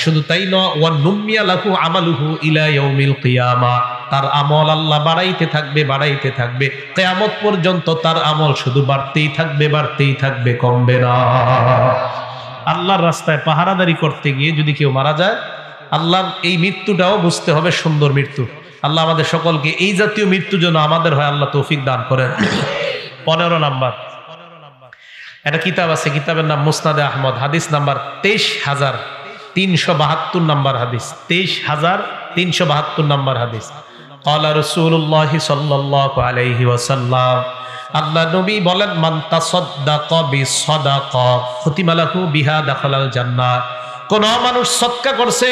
শুধু তাই নয়, ওয়া নুমিয়া লাহু আমালুহু ইলা ইয়াউমিল কিয়ামা, তার আমল আল্লাহ বাড়াইতে থাকবে কিয়ামত পর্যন্ত, তার আমল শুধু বাড়তেই থাকবে, কমবে না। আল্লাহর রাস্তায় পাহারাদারি করতে গিয়ে যদি কেউ মারা যায়, আল্লাহর এই মৃত্যুটাও বুঝতে হবে সুন্দর মৃত্যু। আল্লাহ আমাদের সকলকে এই জাতীয় মৃত্যু যেন আমাদের হয়, আল্লাহ তৌফিক দান করেন। 15 নম্বর, একটা কিতাব আছে, কিতাবের নাম মুসনাদে আহমদ, হাদিস নাম্বার 23372 নম্বর হাদিস, 23372 নম্বর হাদিস। ক্বালা রাসূলুল্লাহ সাল্লাল্লাহু আলাইহি ওয়াসাল্লাম, আল্লাহ নবী বলেন, মান তাসাদ্দাকা বিসাদাকা খুতিমা লাহু বিহা দাখালাল জান্নাহ, কোন মানুষ সদকা করছে,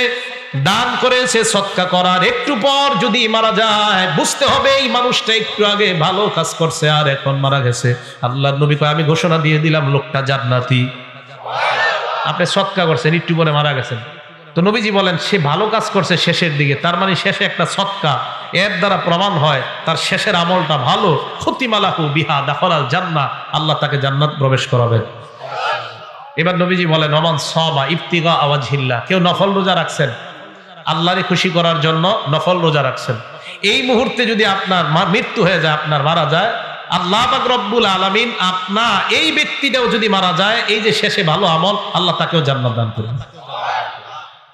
দান করেছে, সদকা করার একটু পর যদি মারা যায়, বুঝতে হবে এই মানুষটা একটু আগে ভালো কাজ করছে আর এখন মারা গেছে, আল্লাহর নবী কয় আমি ঘোষণা দিয়ে দিলাম লোকটা জান্নাতি। আপনি সদকা করছেন, একটু পরে মারা গেছেন, তো নবীজি বলেন সে ভালো কাজ করছে শেষের দিকে, তার মানে শেষে একটা সদকা, এর দ্বারা প্রমাণ হয় তার শেষের আমলটা ভালো, খুতিমা লাহু বিহা দাখালাল জান্নাহ, আল্লাহ তাকে জান্নাত প্রবেশ করাবেন। এবার নবীজি বলেন, ওমান সামা ইবতিগা ওয়াজহিল্লাহ, কেউ নফল রোজা রাখছেন, আল্লাহরে খুশি করার জন্য নফল রোজা রাখছেন, এই মুহূর্তে যদি আপনার মৃত্যু হয়ে যায়, আপনার মারা যায়, আল্লাহ পাক রব্বুল আলামিন আপনার এই ব্যক্তিটাও যদি মারা যায়, এই যে শেষে ভালো আমল, আল্লাহ তাকেও জান্নাত দান করবেন।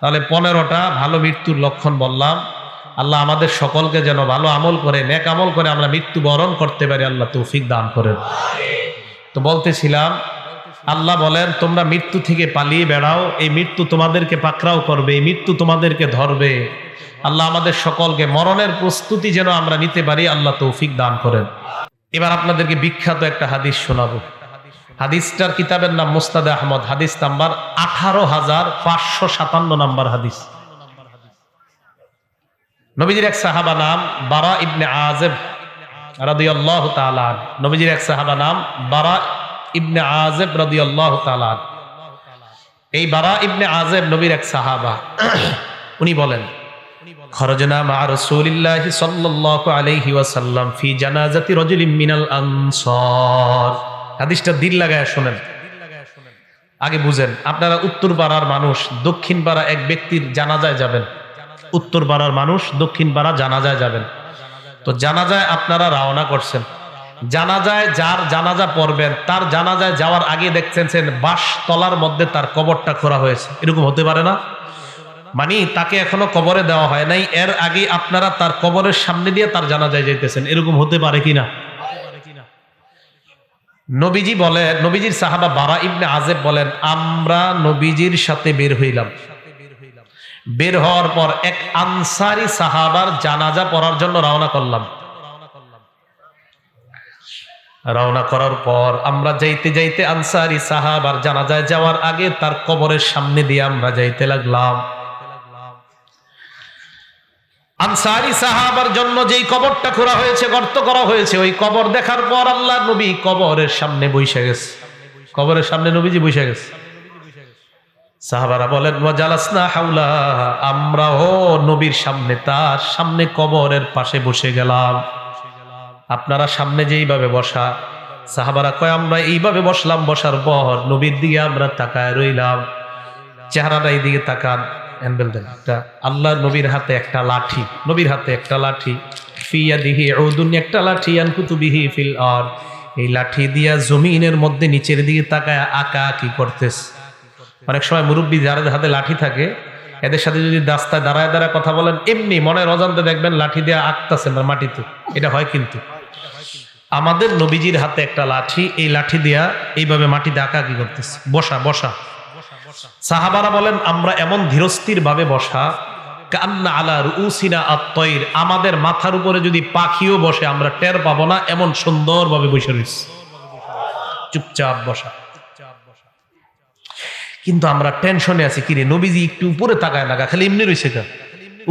তাহলে 15টা ভালো মৃত্যুর লক্ষণ বললাম। আল্লাহ আমাদের সকলকে যেন ভালো আমল করে, নেক আমল করে আমরা মৃত্যু বরণ করতে পারি, আল্লাহ তৌফিক দান করেন। তো বলতেছিলাম, আল্লাহ বলেন তোমরা মৃত্যু থেকে পালিয়ে বেড়াও, এই মৃত্যু তোমাদেরকে পাকড়াও করবে, এই মৃত্যু তোমাদেরকে ধরবে। আল্লাহ আমাদের সকলকে মরণের প্রস্তুতি যেন আমরা নিতে পারি, আল্লাহ তৌফিক দান করেন। এবার আপনাদেরকে বিখ্যাত একটা হাদিস শোনাবো। হাদিসটার কিতাবের নাম মুসনাদে আহমদ, হাদিস নাম্বার 18557 নম্বর হাদিস। নবীজির এক সাহাবা নাম বারা ইবনে আযিব রাদিয়াল্লাহু তাআলা, নবীজির এক সাহাবা নাম বারা ইবনে আযিব রাদিয়াল্লাহু তাআলা। এই বারা ইবনে আযিব নবীর এক সাহাবা, উনি বলেন, খরজনা মা রাসূলিল্লাহি সাল্লাল্লাহু আলাইহি ওয়াসাল্লাম ফি জানাজাতি রাজুলিন মিনাল আনসার। হাদিসটা দিল লাগায় শুনেন, আগে বুঝেন। আপনারা উত্তর পাড়ার মানুষ, দক্ষিণ পাড়া এক ব্যক্তির জানাজায় যাবেন, উত্তর পাড়ার মানুষ দক্ষিণ পাড়া জানাজায় যাবেন। তো জানাজায় আপনারা রওনা করছেন, জানাজায় যার জানাজা পড়বেন তার জানাজায় যাওয়ার আগে দেখছেন বাঁশ তলার মধ্যে তার কবরটা খোঁড়া হয়েছে, এরকম হতে পারে না? মানে তাকে এখনো কবরে দেওয়া হয় নাই, এর আগে আপনারা তার কবরের সামনে দিয়ে তার জানাজায় যাইতেছেন, এরকম হতে পারে কিনা? নবীজি বলেন, নবীজির সাহাবা বারা ইবনে আজেব বলেন, আমরা নবীজির সাথে বের হইলাম। বের হওয়ার পর এক আনসারি সাহাবার জানাজা পড়ার জন্য রওনা করলাম। রওনা করার পর আমরা যাইতে যাইতে আনসারি সাহাবার জানাজায় যাওয়ার আগে তার কবরের সামনে দিয়ে আমরা যাইতে লাগলাম। আনসারি সাহাবার জন্য যেই কবরটা খোঁড়া হয়েছে, গর্ত করা হয়েছে, ওই কবর দেখার পর আল্লাহ নবী কবরের সামনে বসে গেছে। কবরের সামনে নবীজি বসে গেছে। সাহাবারা বলেন ওয়া জালাসনা হাওলা, আমরাও নবীর সামনে, তার সামনে কবরের পাশে বসে গেলাম। আপনারা সামনে যেইভাবে বসা, সাহাবারা কয় আমরা এইভাবে বসলাম। বসার পর নবীর দিকে আমরা তাকায় রইলাম, চেহারাটা এই দিকে তাকান। একটা আল্লাহ নবীর হাতে একটা লাঠি, নবীর হাতে একটা লাঠি, ফিয়াদিহি উদুন, একটা লাঠি, আনকুতুবিহি ফিল আরদ, এই লাঠি দিয়া জমিনের মধ্যে নিচের দিকে তাকায় আঁকা কি করতেছে। অনেক সময় মুরব্বী যাদের হাতে লাঠি থাকে, এদের সাথে যদি রাস্তায় দাঁড়ায় দাঁড়ায় কথা বলেন, এমনি মনের অজান্তে দেখবেন লাঠি দিয়ে আঁকতেছে মাটিতে, এটা হয়। কিন্তু আমাদের নবীজির হাতে একটা লাঠি, এই লাঠি দিয়া এইভাবে মাটিতে আঁকা কি করতেছে, বসা বসা। সাহাবারা বলেন আমরা এমন ধীরস্থির ভাবে বসা, কান্না আলা রুউসিনা আত-তায়র, আমাদের মাথার উপরে যদি পাখিও বসে আমরা টের পাবো না, এমন সুন্দর ভাবে বসে রয়েছে, চুপচাপ বসা। কিন্তু আমরা টেনশনে আছি, কিরে নবীজি একটু উপরে তাকায় না, খালি এমনি রয়েছে,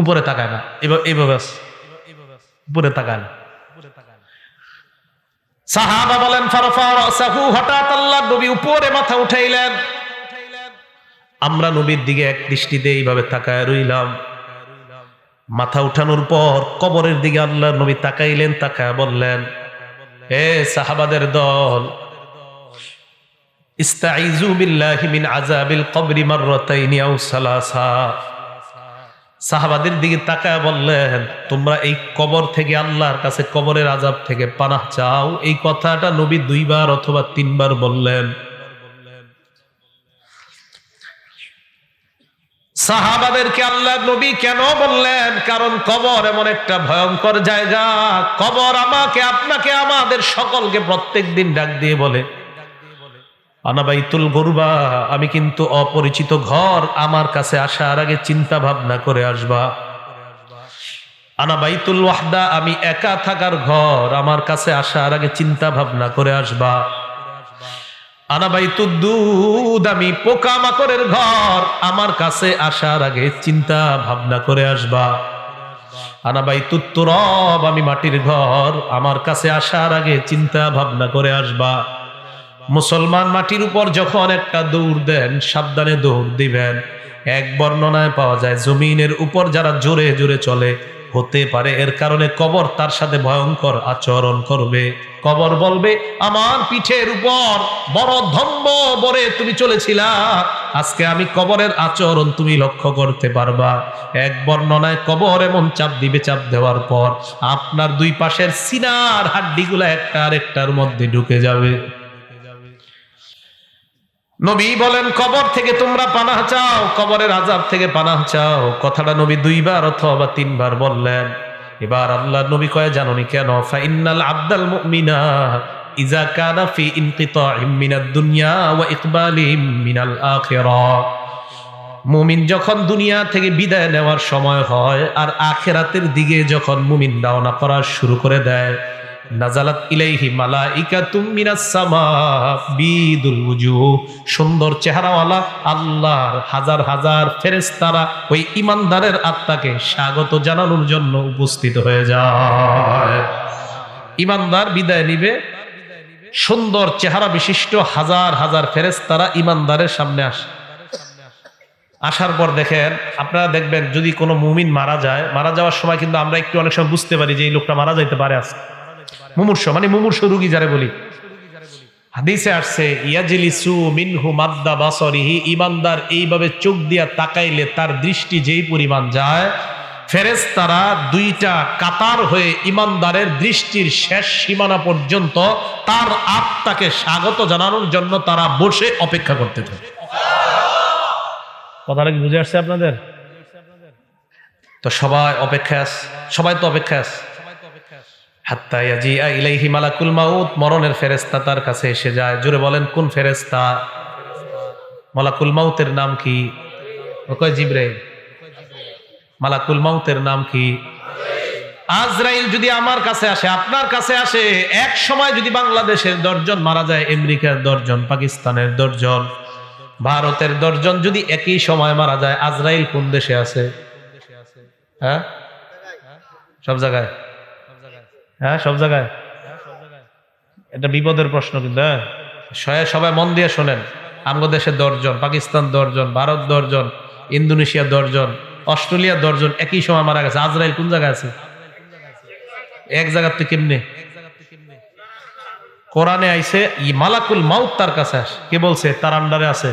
উপরে তাকায় না, এইভাবে উপরে তাকায় না। সাহাবা বলেন ফারফা রাসাহু, হঠাৎ আল্লাহ নবী উপরে মাথা উঠাইলেন। আমরা নবীর দিকে এক দৃষ্টিতে এইভাবে তাকায় রইলাম। মাথা উঠানোর পর কবরের দিকে আল্লাহ নবী তাকাইলেন, তাকায় বললেন, হে সাহাবাদের দল, ইস্তাইযু বিল্লাহি মিন আযাবিল কবরি মাররাতাইনি আও সালাসা। সাহাবাদের দিকে তাকায় বললেন, তোমরা এই কবর থেকে, আল্লাহর কাছে কবরের আযাব থেকে পানাহ চাও। এই কথাটা নবী 2 বার অথবা 3 বার বললেন। সাহাবাদেরকে আল্লাহ নবী কেন বললেন? কারণ কবর এমন একটা ভয়ঙ্কর জায়গা। কবর আমাকে, আপনাকে, আমাদের সকলকে প্রত্যেক দিন ডাক দিয়ে বলে, আনা বাইতুল গুরবা, আমি কিন্তু অপরিচিত ঘর, আমার কাছে আসার আগে চিন্তা ভাবনা করে আসবা। আনা বাইতুল ওয়াহদা, আমি একা থাকার ঘর, আমার কাছে আসার আগে চিন্তা ভাবনা করে আসবা। আনা বাইতুদ দুদ, আমি পোকামাকড়ের ঘর, আমার কাছে আসার আগে চিন্তা ভাবনা করে আসবা। আনা বাইতুত তুরাব, আমি মাটির ঘর, আমার কাছে আসার আগে চিন্তা ভাবনা করে আসবা। মুসলমান মাটির উপর যখন একটা দৌড় দেন, সাবধানে দৌড় দিবেন। এক বর্ণনায় পাওয়া যায় জমিনের উপর যারা জোরে জোরে চলে, হতে পারে এর কারণে কবর তার সাথে ভয়ঙ্কর আচরণ করবে। কবর বলবে, আমার পিঠের উপর বড় ধম্ম বরে তুমি চলেছিলা, আজকে আমি কবরের আচরণ তুমি লক্ষ্য করতে পারবা। এক বর্ণনায় কবর এমন চাপ দিবে, চাপ দেওয়ার পর আপনার 2 পাশের সিনার হাড্ডিগুলা একটা আরেকটার মধ্যে ঢুকে যাবে। নবী বলেন কবর থেকে তোমরা পানাহ চাও, কবরের আযাব থেকে পানাহ চাও। কথাটা নবী 2 বার অথবা 3 বার বললেন। এবার আল্লাহ নবী কয় জানোনি কেন? ফা ইন্নাল আবদাল মুমিনা ইযা কানা ফি ইনকিতাইম মিনাদ দুনিয়া ওয়া ইকবালিম মিনাল আখিরাহ, মুমিন যখন দুনিয়া থেকে বিদায় নেওয়ার সময় হয় আর আখিরাতের দিকে যখন মুমিন রওনা করা শুরু করে দেয়, নাজালাত ইলাইহি মালাইকাতুম মিনাস সামা বিদুল ওয়ুজুহ, সুন্দর চেহারাওয়ালা আল্লাহর হাজার হাজার ফেরেশতারা ওই ঈমানদারের আত্মাকে স্বাগত জানানোর জন্য উপস্থিত হয়ে যায়। ঈমানদার বিদায় নিবে, সুন্দর চেহারা বিশিষ্ট হাজার হাজার ফেরেশতারা ঈমানদারের সামনে আসে। আসার পর দেখেন, আপনারা দেখবেন যদি কোনো মুমিন মারা যায়, মারা যাওয়ার সময় কিন্তু আমরা একটু অনেক সময় বুঝতে পারি যে এই লোকটা মারা যাইতে পারে। আজকে মুমূর্ষ মানে মুমূর্ষ রোগী যারে বলি, হাদিসে আসছে ইয়াজলিসু মিনহু মাদ্দা বাসরিহি, ঈমানদার এইভাবে চোখ দিয়া তাকাইলে তার দৃষ্টি যেই পরিমাণ যায়, ফেরেশতারা দুইটা কাতার হয়ে ইমানদারের দৃষ্টির শেষ সীমানা পর্যন্ত তার আত্মাকে স্বাগত জানানোর জন্য তারা বসে অপেক্ষা করতে থাকে। কথাটা কি বুঝে আসছে আপনাদের? তো সবাই অপেক্ষা আছে, সবাই তো অপেক্ষা আছে। হাত্তা ইয়াজিআ ইলাইহি মালাকুল মাউত, মরণের ফেরেশতা তার কাছে এসে যায়। জোরে বলেন কোন ফেরেশতা? মালাকুল মাউতের নাম কি? কয় জিবরাইল। মালাকুল মাউতের নাম কি? আজরাইল। যদি আমার কাছে আসে, আপনার কাছে আসে, এক সময় যদি বাংলাদেশের 10 জন মারা যায়, আমেরিকার 10 জন, পাকিস্তানের 10 জন, ভারতের 10 জন যদি একই সময় মারা যায়, আজরাইল কোন দেশে আছে? হ্যাঁ, সব জায়গায়। হ্যাঁ, সব জায়গায়। এটা বিপদের প্রশ্ন কিন্তু। হ্যাঁ, সবাই মন দিয়ে শোনেন। আমগো দেশে 10 জন, পাকিস্তান 10 জন, ভারত 10 জন, ইন্দোনেশিয়া 10 জন, অস্ট্রেলিয়া 10 জন একই সময় মারা গেছে। আজরাইল কোন জায়গায় আছে? এক জায়গাতে কেমনে? কোরআনে আইছে মালাকুল মাউত তার কাছে আসে। কে বলছে? তার আন্ডারে আছে।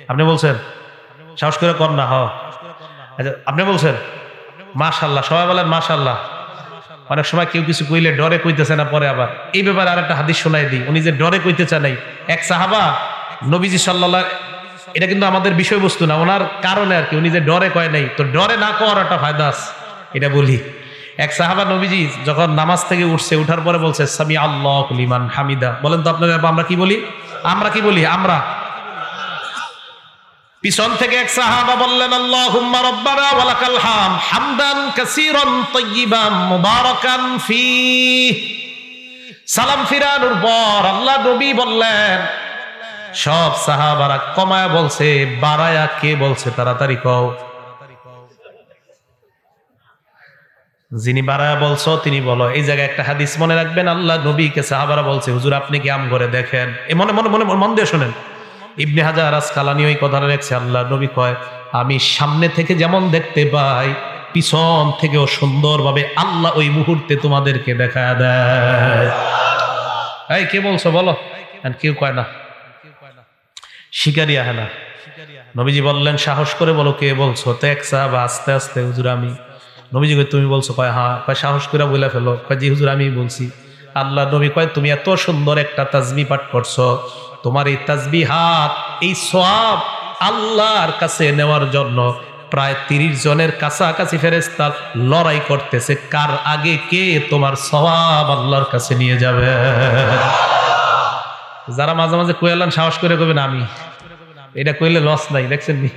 আপনি বলছেন? সাহস করে কর না। আচ্ছা, আপনি বলছেন? মাশাআল্লাহ, সবাই বলেন মাশাআল্লাহ। অনেক সময় কেউ কিছু কইলে ডরে কইতেছে না, পরে আবার এই ব্যাপারে আরেকটা হাদিস শোনাই দিই। উনি যে ডরে কইতে চান নাই, এক সাহাবা নবীজি সাল্লাল্লাহু, এটা কিন্তু আমাদের বিষয়বস্তু না, ওনার কারণে আর কি, উনি যে ডরে কয় নাই, তো ডরে না করার একটা ফায়দা আছে, এটা বলি। এক সাহাবা নবীজি যখন নামাজ থেকে উঠছে, উঠার পরে বলছে সামি আল্লাহু লিমান হামিদা। বলেন তো আপনারা আমরা কি বলি? আমরা পিছন থেকে এক সাহাবা বললেন আল্লাহুম্মা রাব্বানা ওয়া লাকাল হাম হামদান কাসীরান তাইয়িবান মুবারাকান ফি। সালাম ফিরানোর পর আল্লাহ নবী বললেন, সব সাহাবারা কমায়া বলছে, বাড়ায়া কে বলছে? তাড়াতাড়ি কও। যিনি বাড়ায়া বলছো তিনি বলো। এই জায়গায় একটা হাদিস মনে রাখবেন, আল্লাহ নবীকে সাহাবারা বলছে হুজুর আপনি কি আম করে দেখেন। এ মনে মনে মনে মন দিয়ে শোনেন। ইবনে হাজার আসকালানী ওই কথাটা লেখছে, আল্লাহ নবী কয় আমি সামনে থেকে যেমন দেখতে পাই, পিছন থেকেও সুন্দরভাবে আল্লাহ ওই মুহূর্তে তোমাদেরকে দেখা দেয়। এই কে বলছো বলো? কেউ কয় না, শিকারি আহে না। নবীজি বললেন সাহস করে বলো কে বলছো। তো এক সাহাবা আস্তে আস্তে, হুজুর আমি। নবীজি কয় তুমি বলছো? কয় হ্যাঁ। কয় সাহস করে বলে ফেলো। কয় জি হুজুর আমি বলছি। আল্লাহ নবী কয় তুমি এত সুন্দর একটা তাসবিহ পাঠ করছো, তোমার এই তাসবিহাত, এই সওয়াব আল্লাহর কাছে নেওয়ার জন্য প্রায় 30 জনের কাছাকাছি ফেরেশতা লড়াই করতেছে, কার আগে কে তোমার সওয়াব আল্লাহর কাছে নিয়ে যাবে। যারা মাঝে মাঝে কইলেন সাহস করে কইবেন আমি, এটা কইলে লস নাই। দেখছেন নি?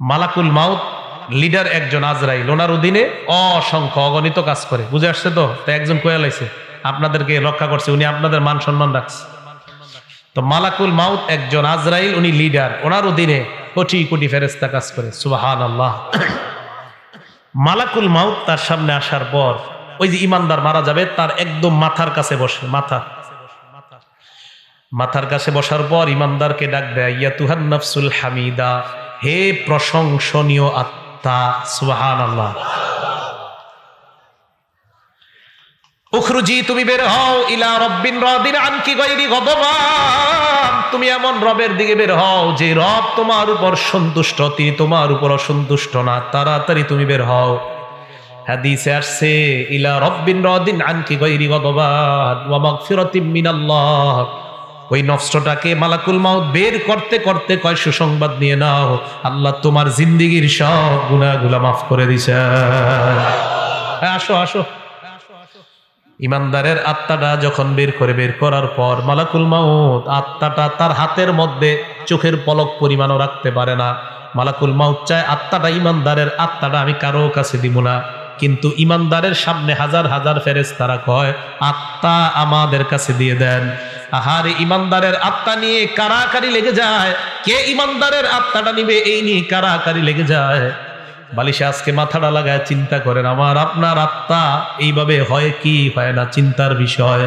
মালাকুল মাউত লিডার একজন আজরাইল, ওনার অধীনে অসংখ্য অগণিত কাজ করে। বুঝে আসছে তো? একজন কইয়া লাইছে, আপনাদেরকে রক্ষা করছে, উনি আপনাদের মান সম্মান রাখছে। তো মালাকুল মাউত একজন আজরাইল, উনি লিডার, ওনার অধীনে কোটি কোটি ফেরেশতা কাজ করে। সুবহানাল্লাহ। মালাকুল মাউত তার সামনে আসার পর ওই যে ইমানদার মারা যাবে, তার একদম মাথার কাছে বসে। মাথার কাছে বসার পর ইমানদারকে ডাক দেয়, ইয়াতুহান নাফসুল হামিদা, হে প্রশংসনীয় আত্মা। সুবহানাল্লাহ। উখরুজি, তুমি বের হও, ইলা রব্বিন রাদিন আনকি গায়রি গদবান, তুমি এমন রবের দিকে বের হও যে রব তোমার উপর সন্তুষ্ট, তিনি তোমার উপর অসন্তুষ্ট না। তাড়াতাড়ি তুমি বের হও। হাদিসে আসছে ইলা রব্বিন রাদিন আনকি গায়রি গদবান ওয়া মাগফিরাতিম মিনাল্লাহ। ওই নফসটাকে মালাকুল মাউত বের করতে করতে কয় সুসংবাদ নিয়ে নাও, আল্লাহ তোমার জিন্দেগীর সব গুনাহগুলো মাফ করে দিয়েছে। আসো আসো। ইমানদারের আত্মাটা যখন বের করার পর মালাকুল মাউত আত্মাটা তার হাতের মধ্যে চোখের পলক পরিমাণও রাখতে পারে না। মালাকুল মাউত চায় আত্মাটা, ইমানদারের আত্মাটা আমি কারো কাছে দিব না, কিন্তু ইমানদারের সামনে হাজার হাজার ফেরেশতারা কয় আত্মা আমাদের কাছে দিয়ে দেন। আহারে ইমানদারের আত্মা নিয়ে কারাকারি লেগে যায়। কে ইমানদারের আত্মাটা নিবে এই নিয়ে কারাকারি লেগে যায়। বালিশে আজকে মাথাটা লাগায় চিন্তা করেন, আমার আপনার আত্মা এইভাবে হয় কি হয় না, চিন্তার বিষয়।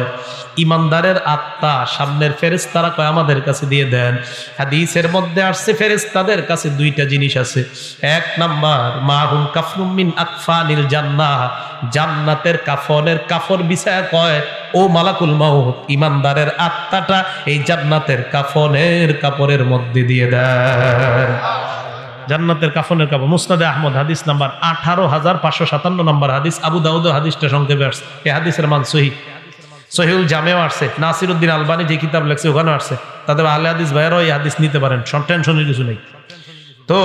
ইমানদারের আত্মা সামনের ফেরেশতারা কয় আমাদের কাছে দিয়ে দেন। হাদিসের মধ্যে আসছে ফেরেশতাদের কাছে দুইটা জিনিস আছে। এক নাম্বার মাহুম কাফনুম মিন আকফানিল জান্নাহ, জান্নাতের কাফনের কাফর বিছায়া কয় ও মালাকুল মাউত, ইমানদারের আত্মাটা এই জান্নাতের কাফনের কাপড়ের মধ্যে দিয়ে দেন। জান্নাতের কাফনের কাপড়, মুসনাদে আহমদ হাদিস নাম্বার 18,557 নম্বর হাদিস, আবু দাউদে হাদিসটা সংক্ষেপে আসছে। এই হাদিসের মান সহিহ, সহিহুল জামেও আসছে, নাসিরউদ্দিন আলবানী যে কিতাব লেখছে ওখানেও আসছে। তাদের আহলে হাদিস ভাইরাও এই হাদিস নিতে পারেন, টেনশনের কিছু নেই। তো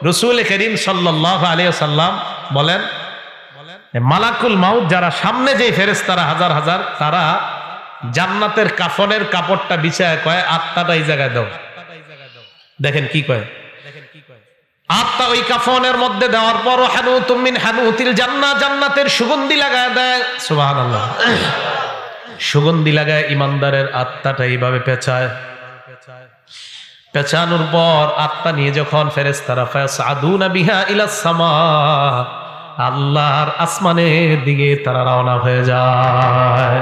রাসূল করিম সাল্লাল্লাহু আলাইহি ওয়াসাল্লাম বলেন, মালাকুল মাউত যারা সামনে যে ফেরেশতারা হাজার হাজার, তারা জান্নাতের কাফনের কাপড়টা বিছায় কয় আত্মাটা এই জায়গায় দাও। দেখেন কি কয়, আত্মা ওই কাফনের মধ্যে দেওয়ার পর হানুতুম মিন হানুতিল জান্নাহ, জান্নাতের সুগন্ধি লাগায় দেয়। সুবহানাল্লাহ। সুগন্ধি লাগায় ইমানদারের আত্মাটা এইভাবে পেঁচায়, পেঁচানোর পর আত্মা নিয়ে যখন ফেরেশতারা ফায়াসআদুনা বিহা ইলাস সামা, আল্লাহর আসমানের দিকে তারা রওনা হয়ে যায়।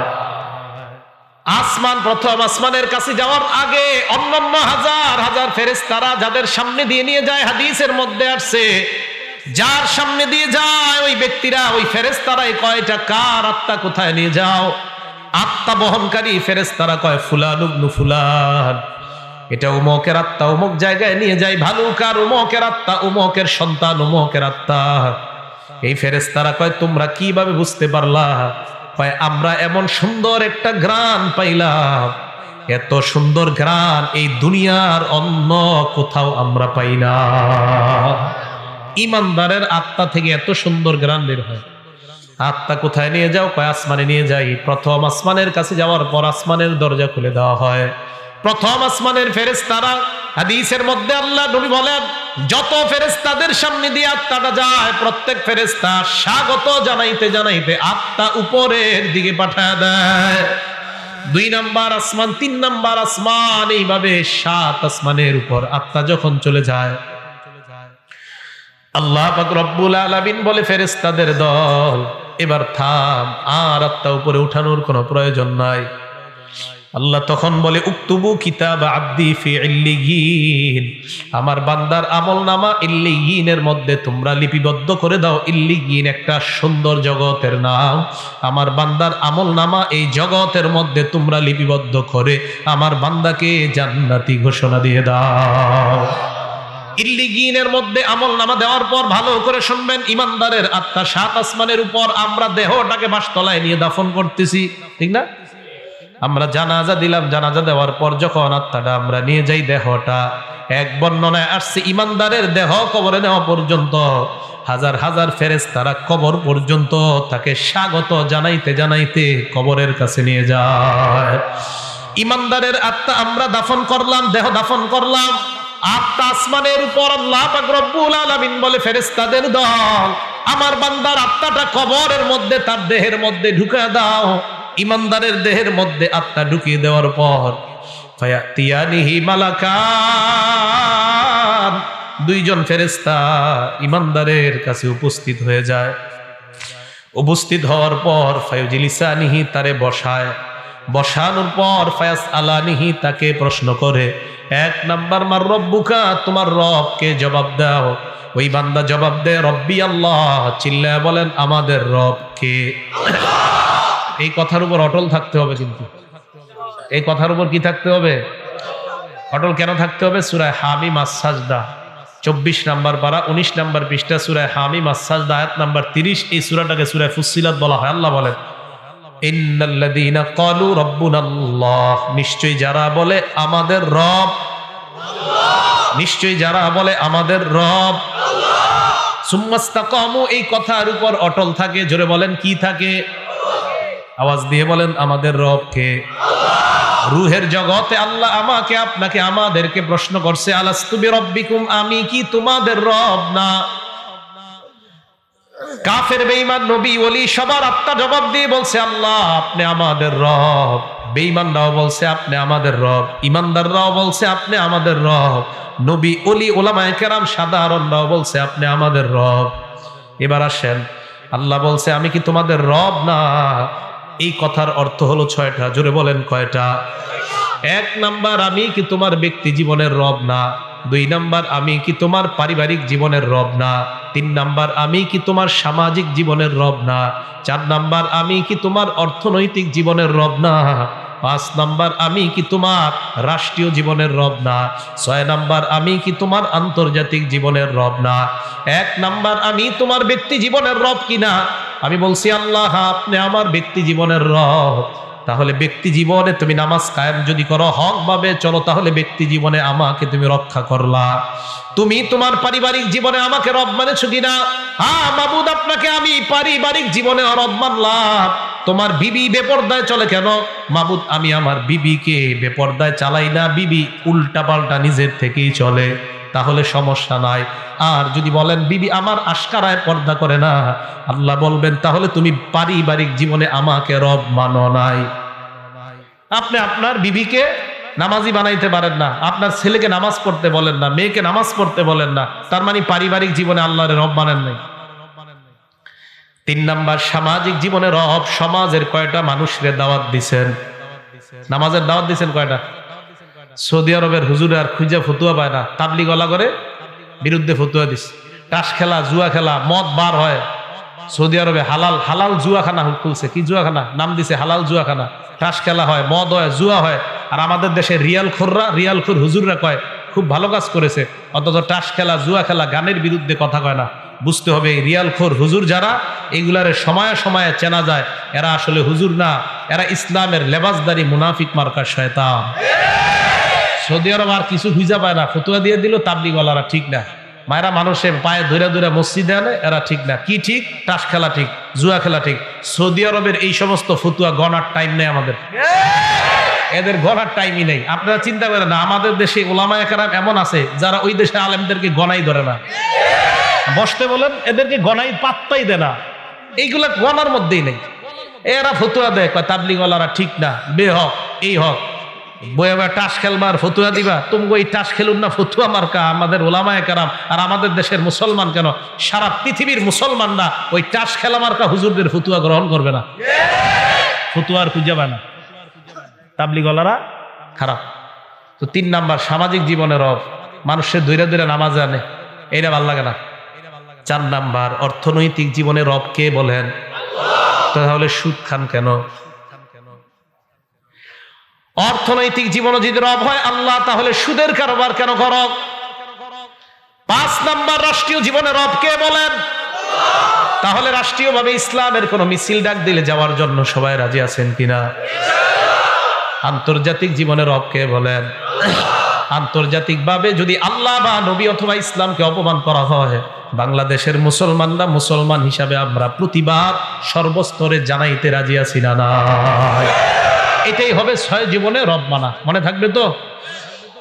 আসমান, প্রথম আসমানের কাছে যাওয়ার আগে অন্যান্য হাজার হাজার ফেরেশতারা যাদের সামনে দিয়ে নিয়ে যায়, হাদিসের মধ্যে আসছে যার সামনে দিয়ে যায় ওই ব্যক্তিরা, ওই ফেরেশতারাই কয়টা কার আত্মা কোথায় নিয়ে যাও। আত্মা বহনকারী ফেরেশতারা কয় ফুলান ইবনু ফুলান, এটা উমকের আত্মা উমক জায়গায় নিয়ে যায়। ভালুকার উমকের আত্মা, উমকের সন্তান উমকের আত্মা। এই ফেরেশতারা কয় তোমরা কিভাবে বুঝতে পারলা? কয় আমরা এমন সুন্দর একটা ঘ্রাণ পাইলাম, এত সুন্দর ঘ্রাণ এই দুনিয়ার অন্য কোথাও আমরা পাই না। ইমানদারের আত্মা থেকে এত সুন্দর ঘ্রাণ বের হয়। আত্মা কোথায় নিয়ে যাও? কয় আসমানে নিয়ে যাই। প্রথম আসমানের কাছে যাওয়ার পর আসমানের দরজা খুলে দেওয়া হয়। প্রথম আসমানের ফেরেশতারা, হাদিসের মধ্যে আল্লাহ নবী বলেন যত ফেরেশতাদের সামনে দিয়ে আত্মাটা যায়, প্রত্যেক ফেরেশতা স্বাগত জানাইতে জানাইতে আত্মা উপরের দিকে পাঠায় দেয়। 2 নাম্বার আসমান, 3 নাম্বার আসমান, এইভাবে 7 আসমানের উপর আত্মা যখন চলে যায়, আল্লাহ পাক রব্বুল আলামিন বলে ফেরেশতাদের দল এবার থাম, আর আত্মা উপরে উঠানোর কোনো প্রয়োজন নাই। আল্লাহ তখন বলে উকতুবু কিতাব আব্দি ফি ইল্লিয়িন, আমার বান্দার আমলনামা ইল্লিয়িনের মধ্যে তোমরা লিপিবদ্ধ করে দাও। ইল্লিয়িন একটা সুন্দর জগতের নাম। আমার বান্দার আমলনামা এই জগতের মধ্যে তোমরা লিপিবদ্ধ করে আমার বান্দাকে জান্নাতি ঘোষণা দিয়ে দাও। ইল্লিয়িনের মধ্যে আমলনামা দেওয়ার পর ভালো করে শুনবেন, ইমানদারের আত্মা 7 আসমানের উপর, আমরা দেহটাকে বাসতলায় নিয়ে দাফন করতেছি, ঠিক না? আমরা জানাজা দিলাম, জানাজা দেওয়ার পর যখন আত্মাটা আমরা নিয়ে যাই, দেহটা এক বর্ণনায় আসছে ইমানদারের দেহ কবরে নেওয়া পর্যন্ত হাজার হাজার ফেরেশতারা কবর পর্যন্ত তাকে স্বাগত জানাইতে জানাইতে কবরের কাছে নিয়ে যায়। ইমানদারের আত্মা আমরা দাফন করলাম, দেহ দাফন করলাম, আত্মা আসমানের উপর। আল্লাহ পাক রব্বুল আলামিন বলে ফেরেশতাদের দল আমার বান্দার আত্মাটা কবরের মধ্যে তার দেহের মধ্যে ঢুকিয়ে দাও। ইমানদারের দেহের মধ্যে আত্মা ঢুকিয়ে দেওয়ার পর ফায়াতিয়ানিহি মালাকান, 2 জন ফেরেশতা ইমানদারের কাছে উপস্থিত হয়ে যায়। উপস্থিত হওয়ার পর ফায়ুজিলিসানিহি, তারে বসায়, বসানোর পর ফায়াস আলানিহি, তাকে প্রশ্ন করে 1 নাম্বার মার রব্বুকা, তোমার রবকে জবাব দাও। ওই বান্দা জবাব দেয় রব্বি আল্লাহ, চিল্লায় বলেন আমাদের রব কে। এই কথার উপর অটল থাকতে হবে, কিন্তু এই কথার উপর কি থাকতে হবে? অটল কেন থাকতে হবে? সূরা হামিম আস-সাজদা 24 নাম্বার পারা 19 নাম্বার পৃষ্ঠা, সূরা হামিম আস-সাজদা আয়াত নাম্বার 30। এই সূরাটাকে সূরা ফুসসিলাত বলা হয়। আল্লাহ বলেন ইন্নাল্লাযীনা ক্বালু রাব্বুনাল্লাহ, নিশ্চয়ই যারা বলে আমাদের রব, নিশ্চয়ই যারা বলে আমাদের রব, সুম্মাস্তাকামু, এই কথার উপর অটল থাকে। জোরে বলেন কি থাকে? আওয়াজ দিয়ে বলেন আমাদের রব কে? রূহের জগতে আল্লাহ আমাকে আপনাকে আমাদেরকে প্রশ্ন করছে আলাস্তু বিরাব্বিকুম, আমি কি তোমাদের রব না? কাফের বেঈমান নবী ওলি সবার আত্মা জবাব দিয়ে বলছে আল্লাহ আপনি আমাদের রব। বেঈমানরাও বলছে আপনি আমাদের রব, ইমানদাররাও বলছে আপনি আমাদের রব, নবী ওলি ওলামায়ে কেরাম সাধারণরাও বলছে আপনি আমাদের রব। এবার আসেন, আল্লাহ বলছে আমি কি তোমাদের রব না? এই কথার অর্থ হলো 6টা। জোরে বলেন কয়টা? 1 নাম্বার, আমি কি তোমার ব্যক্তি জীবনের রব না? 2 নাম্বার, আমি কি তোমার পারিবারিক জীবনের রব না? 3 নাম্বার, আমি কি তোমার সামাজিক জীবনের রব না? 4 নাম্বার, আমি কি তোমার অর্থনৈতিক জীবনের রব না? 5 নাম্বার, আমি কি তোমার রাষ্ট্রীয় জীবনের রব না? 6 নাম্বার, আমি কি তোমার আন্তর্জাতিক জীবনের রব না? 1 নাম্বার, আমি তোমার ব্যক্তি জীবনের রব কিনা? আমি বলছি আল্লাহ আপনি আমার ব্যক্তি জীবনের রব। তাহলে ব্যক্তি জীবনে তুমি নামাজ কায়েম যদি করো, হক ভাবে চলো, তাহলে ব্যক্তি জীবনে আমাকে তুমি রক্ষা করলা। তুমি তোমার পারিবারিক জীবনে আমাকে রব মানেছো কিনা? হ্যাঁ মাবুদ, আপনাকে আমি পারিবারিক জীবনে রব মানলাম। তোমার বিবি বেপরদায় চলে কেন? মাবুদ, আমি আমার বিবিকে বেপরদায় চালাই না, বিবি উল্টা পাল্টা নিজের থেকেই চলে, তাহলে সমস্যা নাই। আর যদি বলেন বিবি আমার আশকারায় পর্দা করে না, আল্লাহ বলবেন তাহলে তুমি পারিবারিক জীবনে আমাকে রব মানো নাই। আপনি আপনার বিবিকে নামাজি বানাইতে পারেন না, আপনার ছেলেকে নামাজ পড়তে বলেন না, মেয়েকে নামাজ পড়তে বলেন না, তার মানে পারিবারিক জীবনে আল্লাহর রব মানেন নাই। 3 নাম্বার, সামাজিক জীবনে রব। সমাজের কয়টা মানুষরে দাওয়াত দিছেন? নামাজের দাওয়াত দিছেন কয়টা? সৌদি আরবের হুজুরে আর খুঁজা ফতুয়া পায় না, তাবলিগ ওয়ালা করে বিরুদ্ধে ফতুয়া দিছে। তাস খেলা, জুয়া খেলা, মদ বার হয়। সৌদি আরবে হালাল জুয়াখানা খুলছে। কি জুয়াখানা? নাম দিছে হালাল জুয়াখানা। তাস খেলা হয়, মদ হয়, জুয়া হয়। আর আমাদের দেশে রিয়ালখোর হুজুররা কয় খুব ভালো কাজ করেছে, অথচ তাস খেলা, জুয়া খেলা, গানের বিরুদ্ধে কথা কয় না। বুঝতে হবে এই রিয়ালখোর হুজুর যারা, এগুলারে সময়ে সময়ে চেনা যায় এরা আসলে হুজুর না, এরা ইসলামের লেবাসদারি মুনাফিক মার্কা শয়তান। সৌদি আরব আর কিছু খুঁজা পায় না, ফতুয়া দিয়ে দিল তাবলিগওয়ালারা ঠিক না। মায়েরা মানুষের পায়ে ধরে ধরে মসজিদে আনে, এরা ঠিক না। কি ঠিক? তাস খেলা ঠিক, জুয়া খেলা ঠিক। সৌদি আরবের এই সমস্ত ফতুয়া গণার টাইম নেই আমাদের, এদের গণার টাইমই নেই। আপনারা চিন্তা করেন না, আমাদের দেশে ওলামায়ে কেরাম এমন আছে যারা ওই দেশে আলেমদেরকে গণাই ধরে না, বসতে বলেন এদেরকে গণাই পাত্তাই দেয় না, এইগুলা গণার মধ্যেই নেই। এরা ফতুয়া দেয়, কয় তাবলিগওয়ালারা ঠিক না, বেহক, এই হক। বইয়া টাস খেলবার ফতুয়া দিবা, তুমি ওই টাস খেলুন না, ফতুয়া মার্কা আমাদের ওলামায়ে কেরাম। আর আমাদের দেশের মুসলমান কেন, সারা পৃথিবীর মুসলমানরা ওই টাস খেলা মার্কা হুজুরদের ফতুয়া গ্রহণ করবে না, ফতুয়ার খুঁজাবে না। তাবলিগওয়ালারা খারাপ। তো 3 নাম্বার, সামাজিক জীবনের রব। মানুষের দৈরা দৈরা নামাজ আনে, এইটা ভাল লাগে না। 4 নাম্বার, অর্থনৈতিক জীবনে রব কে বলেন? তাহলে সুদ খান কেন? অর্থনৈতিক জীবনে যদি রব হয় আল্লাহ, তাহলে সুদের কারবার কেন করো? 5 নাম্বার, রাষ্ট্রীয় জীবনে রব কে বলেন? তাহলে রাষ্ট্রীয়ভাবে ইসলামের কোন মিছিল ডাক দিলে যাওয়ার জন্য সবাই রাজি আছেন কিনা? আন্তর্জাতিক জীবনে রব কে বলেন? আন্তর্জাতিকভাবে যদি আল্লাহ বা নবী অথবা ইসলামকে অপমান করা হয়, বাংলাদেশের মুসলমানরা মুসলমান হিসাবে আমরা প্রতিবাদ সর্বস্তরে জানাইতে রাজি আছি না? নাই। এটাই হবে 6 জীবনে রব মানা। মনে থাকবে তো?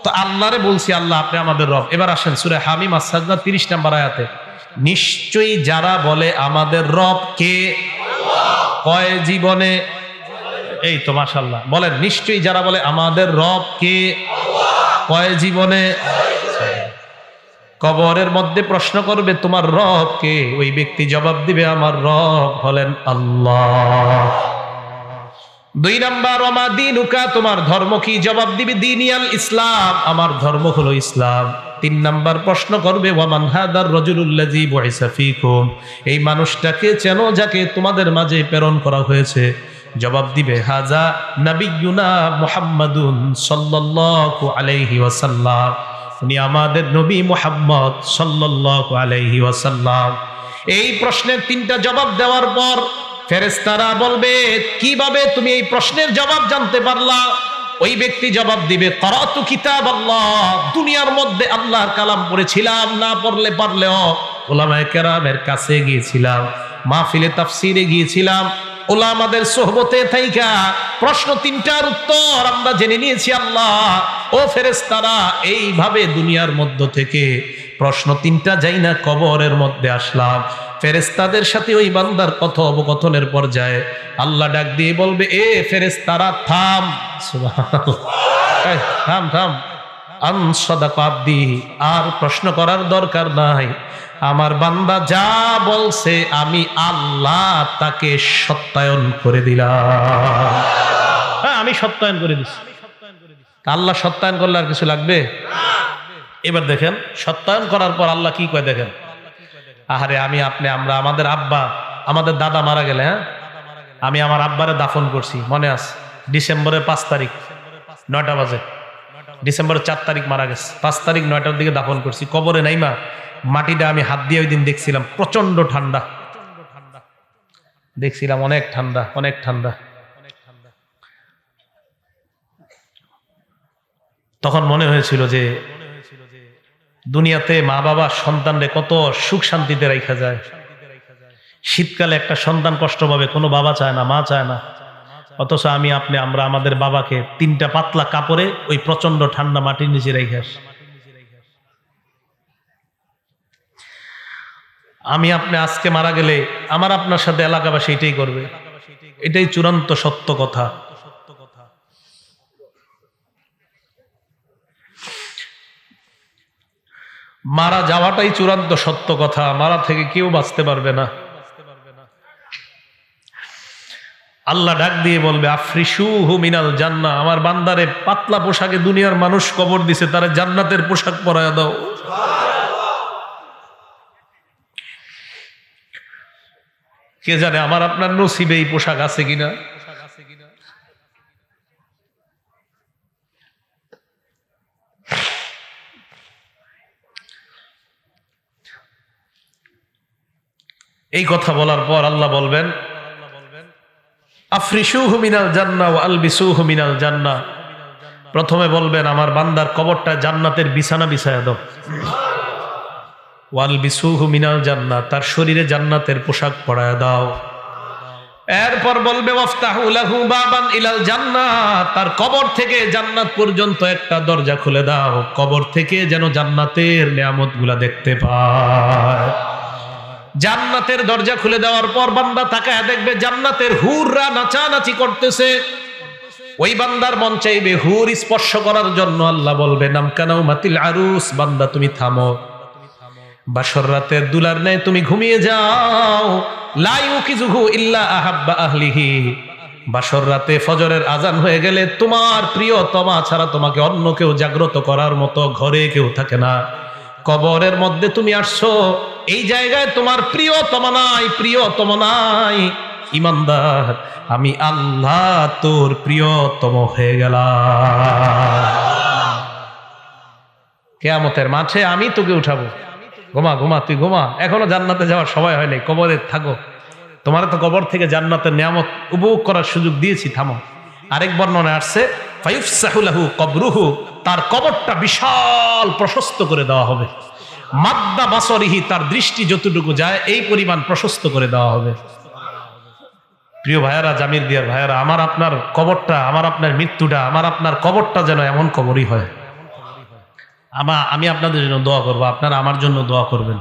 তো আল্লাহরে বলছি আল্লাহ আপনি আমাদের রব। এবার আসেন সূরা হামিম আস-সাজদা 30 নম্বর আয়াতে, নিশ্চয়ই যারা বলে আমাদের রব কে, কয় জীবনে? এই তো মাশাআল্লাহ, বলেন নিশ্চয়ই যারা বলে আমাদের রব কে, কয় জীবনে? কবরের মধ্যে প্রশ্ন করবে তোমার রব কে, ওই ব্যক্তি জবাব দিবে আমার রব হলেন আল্লাহ। 2 নাম্বার, ওমা দীনুকা, তোমার ধর্ম কি? জবাব দিবে দীনিয়াল ইসলাম, আমার ধর্ম হলো ইসলাম। 3 নাম্বার প্রশ্ন করবে ওয়ামান হাদার রাজুলুল্লাযী বুইসা ফীকুম, এই মানুষটাকে চেনো যাকে তোমাদের মাঝে প্রেরণ করা হয়েছে? জবাব দিবে হাজা নবিয়ুনা মুহাম্মাদুন সাল্লাল্লাহু আলাইহি ওয়াসাল্লাম, উনি আমাদের নবী মুহাম্মদ সাল্লাল্লাহু আলাইহি ওয়াসাল্লাম। এই প্রশ্নের 3টা জবাব দেওয়ার পর ফেরেশতারা বলবে কিভাবে তুমি এই প্রশ্নের জবাব জানতে পারলা? ওই ব্যক্তি জবাব দিবে করাতু কিতাবাল্লাহ, দুনিয়ার মধ্যে আল্লাহর কালাম পড়েছিলাম, না পড়লে পারলেও উলামায়ে কেরামের কাছে গিয়েছিলাম, মাহফিলে তাফসীরে গিয়েছিলাম, উলামাদের সোহবতে থাইকা প্রশ্ন 3টার উত্তর আমরা জেনে নিয়েছি আল্লাহ। ও ফেরেশতারা, এইভাবে দুনিয়ার মধ্য থেকে প্রশ্ন 3টা যাই না কবরের মধ্যে আসলাম। ফেরেশতাদের সাথে ওই বান্দার কথোপকথনের পর্যায়ে আল্লাহ ডাক দিয়ে বলবে এ ফেরেশতারা থাম, সুবহানাল্লাহ, থাম থাম, আনসাদাকা আবদি, আর প্রশ্ন করার দরকার নাই, আমার বান্দা যা বলছে আমি আল্লাহ তাকে সত্যায়ন করে দিলাম। হ্যাঁ, আমি সত্যায়ন করে দিচ্ছি। আল্লাহ সত্যায়ন করলে আর কিছু লাগবে? এবার দেখেন সত্যায়ন করার পর আল্লাহ কি কয় দেখেন, আহারে আমি আপনি আমরা আমাদের আব্বা আমাদের দাদা মারা গেলে, হ্যাঁ আমি আমার আব্বারে দাফন করছি, মনে আছে? ডিসেম্বরের 5 তারিখ 9টা বাজে, ডিসেম্বরের 4 তারিখ মারা গেছে, 5 তারিখ 9টার দিকে দাফন করছি। কবরে নাইমা মাটিটা আমি হাত দিয়ে ওই দিন দেখছিলাম, প্রচন্ড ঠান্ডা দেখছিলাম, অনেক ঠান্ডা, অনেক ঠান্ডা। তখন মনে হয়েছিল যে দুনিয়াতে মা বাবা সন্তানরে কত সুখ শান্তিতে রাখা যায়। শীতকালে একটা সন্তান কষ্ট পাবে, কোনো বাবা চায় না, মা চায় না। অথচ আমরা আমাদের বাবাকে 3টা পাতলা কাপড়ে ওই প্রচন্ড ঠান্ডা মাটির নিচে রেখে আসি। আপনি আজকে মারা গেলে আমার আপনার সাথে এলাকাবাসী এটাই করবে, এটাই চূড়ান্ত সত্য কথা। মারা যাওয়াটাই চূড়ান্ত সত্য কথা, মারা থেকে কেউ বাঁচতে পারবে না। আল্লাহ ডাক দিয়ে বলবে আফরিশুহু মিনাল জান্নাহ, আমার বান্দারে পাতলা পোশাকে দুনিয়ার মানুষ কবর দিছে, তারা জান্নাতের পোশাক পরায়া দাও। কে জানে আমার আপনার নসিবে এই পোশাক আছে কিনা। এই কথা বলার পর আল্লাহ বলবেন আফরিশুহু মিনাল জান্নাহ ওয়া আলবিসুহু মিনাল জান্নাহ। প্রথমে বলবেন আমার বান্দার কবরটা জান্নাতের বিছানা বিছায়া দাও। ওয়া আলবিসুহু মিনাল জান্নাহ, তার শরীরে জান্নাতের পোশাক পরায়া দাও। এরপর বলবে ওয়াফতাহু লাহু বাবান ইলাল জান্নাহ, তার কবর থেকে জান্নাত পর্যন্ত একটা দরজা খুলে দাও, কবর থেকে যেন জান্নাতের নিয়ামতগুলা দেখতে পায়। জান্নাতের দরজা খুলে দেওয়ার পর বান্দা তাকায় দেখবে জান্নাতের হুররা নাচানাচি করতেছে। ওই বান্দার মন চাইবে হুর স্পর্শ করার জন্য। আল্লাহ বলবে নামকানাউ মাতিল আরুস, বান্দা তুমি থামো, বাসর রাতের দুলার নেয় তুমি ঘুমিয়ে যাও। লা ইউকিজুহু ইল্লা আহাব্বা আহলিহি, বাসর রাতে ফজরের আজান হয়ে গেলে তোমার প্রিয়তমা ছাড়া তোমাকে অন্য কেউ জাগ্রত করার মতো ঘরে কেউ থাকে না। কবরের মধ্যে তুমি আসছো, এই জায়গায় তোমার প্রিয়তমা নাই, প্রিয়তম নাই। ইমানদার, আমি আল্লাহ তোর প্রিয়তম হয়ে গেলাম। কিয়ামতের মাঠে আমি তোকে উঠাবো। ঘুমা ঘুমা, তুই ঘুমা, এখনো জান্নাতে যাওয়ার সময় হয় নাই, কবরে থাকো। তোমার তো কবর থেকে জান্নাতের নিয়ামত উপভোগ করার সুযোগ দিয়েছি, থামো। আরেক বর্ণনায় আসছে ফায়ুফসাহু লাহু কবরুহু, তার কবরটা বিশাল প্রশস্ত করে দেওয়া হবে। মাদ্দা বাসরিহি, তার দৃষ্টি যতটুকু যায় এই পরিমাণ প্রশস্ত করে দেওয়া হবে। প্রিয় ভাইয়ারা, জামির দিয়ার ভাইয়ারা, আমার আপনার কবরটা, আমার আপনার মৃত্যুটা, আমার আপনার কবরটা যেন এমন কবরই হয়। আমি আপনাদের জন্য দোয়া করবো, আপনারা আমার জন্য দোয়া করবেন।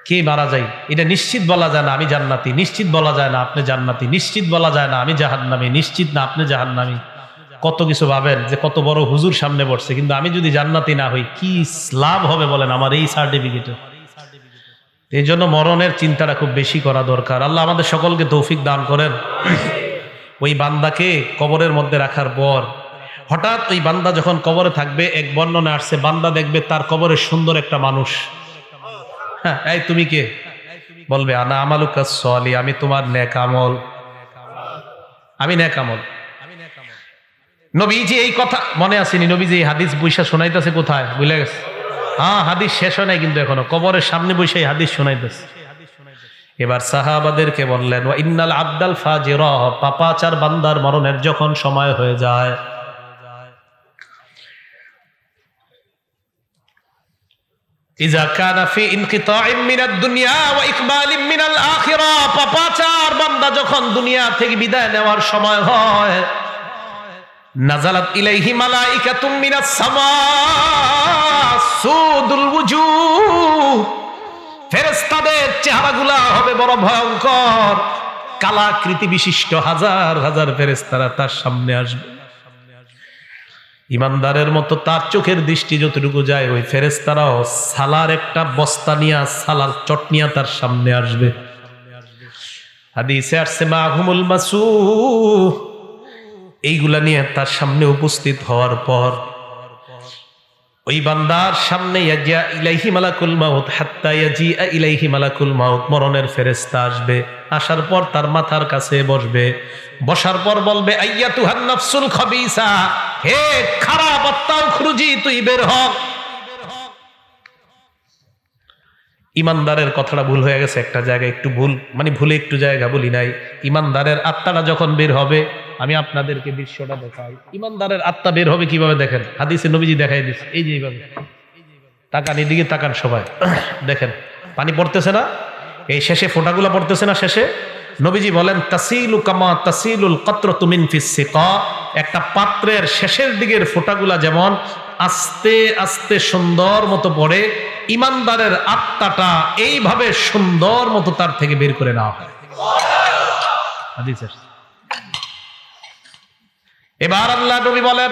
কে মারা যায় এটা নিশ্চিত বলা যায় না আমি জান্নাতি, নিশ্চিত বলা যায় না আপনি জান্নাতি, নিশ্চিত বলা যায় না আমি জাহান্নামী, নিশ্চিত না আপনি জাহান্নামী। কত কিছু ভাবেন যে কত বড় হুজুর সামনে বসছে, কিন্তু আমি যদি জান্নাতি না হই কি লাভ হবে বলেন আমার এই সার্টিফিকেটে। এই জন্য মরণের চিন্তাটা খুব বেশি করা দরকার। আল্লাহ আমাদের সকলকে তৌফিক দান করেন। ওই বান্দাকে কবরের মধ্যে রাখার পর হঠাৎ ওই বান্দা যখন কবরে থাকবে, এক বর্ণনা আসছে বান্দা দেখবে তার কবরে সুন্দর একটা মানুষ। হ্যাঁ, এই তুমি কে? বলবে আনা আমালুকাস সলিহ, আমি তোমার নেক আমল, আমি নেক আমল। নবীজি এই কথা মনে আসেনি, নবীজি এই হাদিস বৈশা শোনাইতেছে কোথায় ভুলে গেছে। হ্যাঁ, হাদিস শেষ হয় নাই কিন্তু এখনো, কবরের সামনে বসে এই হাদিস শোনাইতেছে। এবার সাহাবাদেরকে বললেন ওয়া ইন্নাল আবদাল ফাজিরা, পাপাচার বান্দার মরণের যখন সময় হয়ে যায়, ইজা কানা ফি ইনকিতাইম মিনাদ দুনিয়া ওয়া ইকবালিম মিনাল আখিরা, পাপাচার বান্দা যখন দুনিয়া থেকে বিদায় নেওয়ার সময় হয়, নাজালাত ইলাইহি মালাইকাতুম মিনাস সামা সুদুল ওয়ুজুহ, ফেরেশতাদের চেহারাগুলা হবে বড় ভয়ঙ্কর, কালাকৃতি বিশিষ্ট হাজার হাজার ফেরেশতারা তার সামনে আসবে। ইমানদারের মতো তার চোখের দৃষ্টি যতটুকু যায়, ওই ফেরেশতারাও সালার একটা বস্তা নিয়া, সালার চটনিয়া তার সামনে আসবে। হাদিসে আসছে মাহুমুল মাসুহ, এইগুলা নিয়ে তার সামনে উপস্থিত হওয়ার পর ওই বান্দার সামনে ইয়াজিয়া ইলাইহি মালাকুল মাউত হাত্তা ইয়াজিআ ইলাইহি মালাকুল মাউত, মরণের ফেরেশতা আসবে, আসার পর তার মাথার কাছে বসবে, বসার পর বলবে আইয়াতুহান নাফসুল খাবিসা, হে খারাপ আত্মা উখরুজি, তুই বের হ। ইমানদারের কথাটা ভুল হয়ে গেছে একটা জায়গায়, একটু ভুল মানে ভুলে একটু জায়গা বলি নাই। ইমানদারের আত্মাটা যখন বের হবে, আমি আপনাদেরকে দৃশ্যটা দেখাই। ইমানদারের আত্মা বের হবে কিভাবে দেখেন, হাদিসে নবীজি দেখাই দিচ্ছে, এই যে এইভাবে তাকান, এদিকে তাকান সবাই, দেখেন পানি পড়তেছে না, এই শেষে ফোঁটাগুলো পড়তেছে না, শেষে নবীজি বলেন তাসিলু কামা তাসিলুল কাতরাতু মিন ফিস সিকা, একটা পাত্রের শেষের দিকের ফোঁটাগুলা যেমন আস্তে আস্তে সুন্দর মতো পড়ে, ইমানদারের আত্মাটা এইভাবে সুন্দর মতো তার থেকে বের করে নেওয়া হয়। এবার আল্লাহ নবী বলেন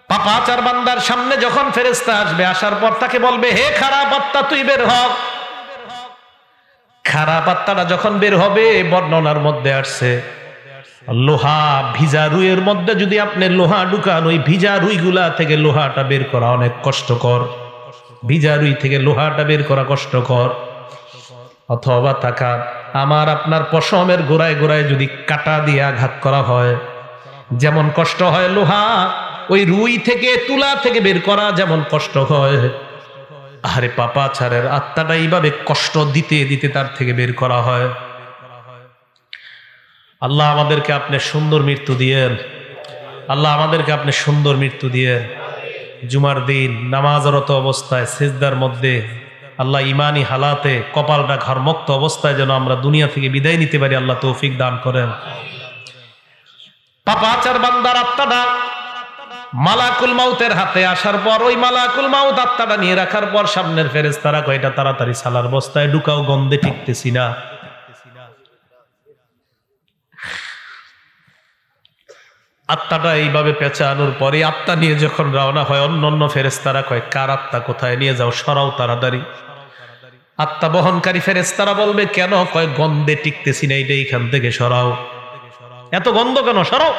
পাপাচার বান্দার সামনে যখন ফেরেশতা আসবে, আসার পর তাকে বলবে হে খারাপ আত্মা, তুই বের হ। খারাপ আত্মাটা যখন বের হবে, বর্ণনার মধ্যে আসছে লোহা ভিজা রুইয়ের মধ্যে যদি আপনি লোহা ঢুকান, ওই ভিজা রুইগুলা থেকে লোহাটা বের করা অনেক কষ্টকর, ভিজা রুই থেকে লোহাটা বের করা কষ্টকর। অথবা তাকা আমার আপনার পশমের গোড়ায় গোড়ায় যদি কাঁটা দিয়ে আঘাত করা হয়, যেমন কষ্ট হয় লোহা, ওই রুই থেকে তুলা থেকে বের করা যেমন কষ্ট হয়, আরে পাপাচারের আত্মাটা এইভাবে কষ্ট দিতে দিতে তার থেকে বের করা হয়। আল্লাহ আমাদেরকে আপনি সুন্দর মৃত্যু দিয়েন, আল্লাহ আমাদেরকে আপনি সুন্দর মৃত্যু দিয়েন। জুমার দিন নামাজরত অবস্থায় সিজদার মধ্যে আল্লাহ ইমানি হালাতে কপালটা ঘরমুক্ত অবস্থায় যেন আমরা দুনিয়া থেকে বিদায় নিতে পারি, আল্লাহ তৌফিক দান করেন। পাপাচার বান্দার আত্মাটা মালাকুল মাউতের হাতে আসার পর, ওই মালাকুল মাউত আত্মাটা নিয়ে রাখার পর সামনের ফেরেশতারা কয় এটা তাড়াতাড়ি সালার বস্তায় ঢুকাও, গন্ধে টিকতেছি না। আত্মাটা এইভাবে পেঁচানোর পরে আত্মা নিয়ে যখন রওনা হয়, অন্য ফেরেশতারা কয় কার আত্মা কোথায় নিয়ে যাও, সরাও তাড়াতাড়ি। আত্মা বহনকারী ফেরেশতারা বলবে কেন, কয় গন্ধে টিকতেছি না, এইটা এইখান থেকে সরাও, এত গন্ধ কেন, সরাও।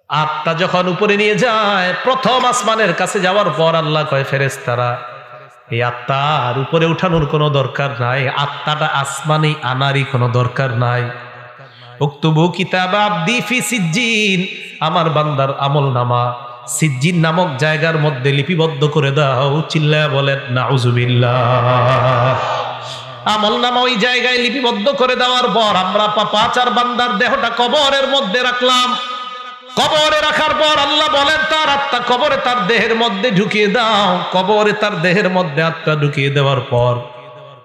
আত্মা যখন উপরে নিয়ে যায়, প্রথম আসমানের কাছে যাওয়ার পর আল্লাহ কয় ফেরেশতারা এই আত্মার উপরে উঠানোর কোনো দরকার নাই, আত্মাটা আসমানে আনারই কোনো দরকার নাই। উক্তুবু কিতাব আবদি ফি সিজ্জিন, আমার বান্দার আমলনামা সিজ্জিন নামক জায়গার মধ্যে লিপিবদ্ধ করে দাও। চিল্লায়া বলেন নাউজুবিল্লাহ। আমলনামা ওই জায়গায় লিপিবদ্ধ করে দেওয়ার পর আমরা পাপাচার বান্দার দেহটা কবরের মধ্যে রাখলাম। কবরে রাখার পর আল্লাহ বলেন তার আত্মা কবরে তার দেহের মধ্যে ঢুকিয়ে দাও। কবরে তার দেহের মধ্যে আত্মা ঢুকিয়ে দেওয়ার পর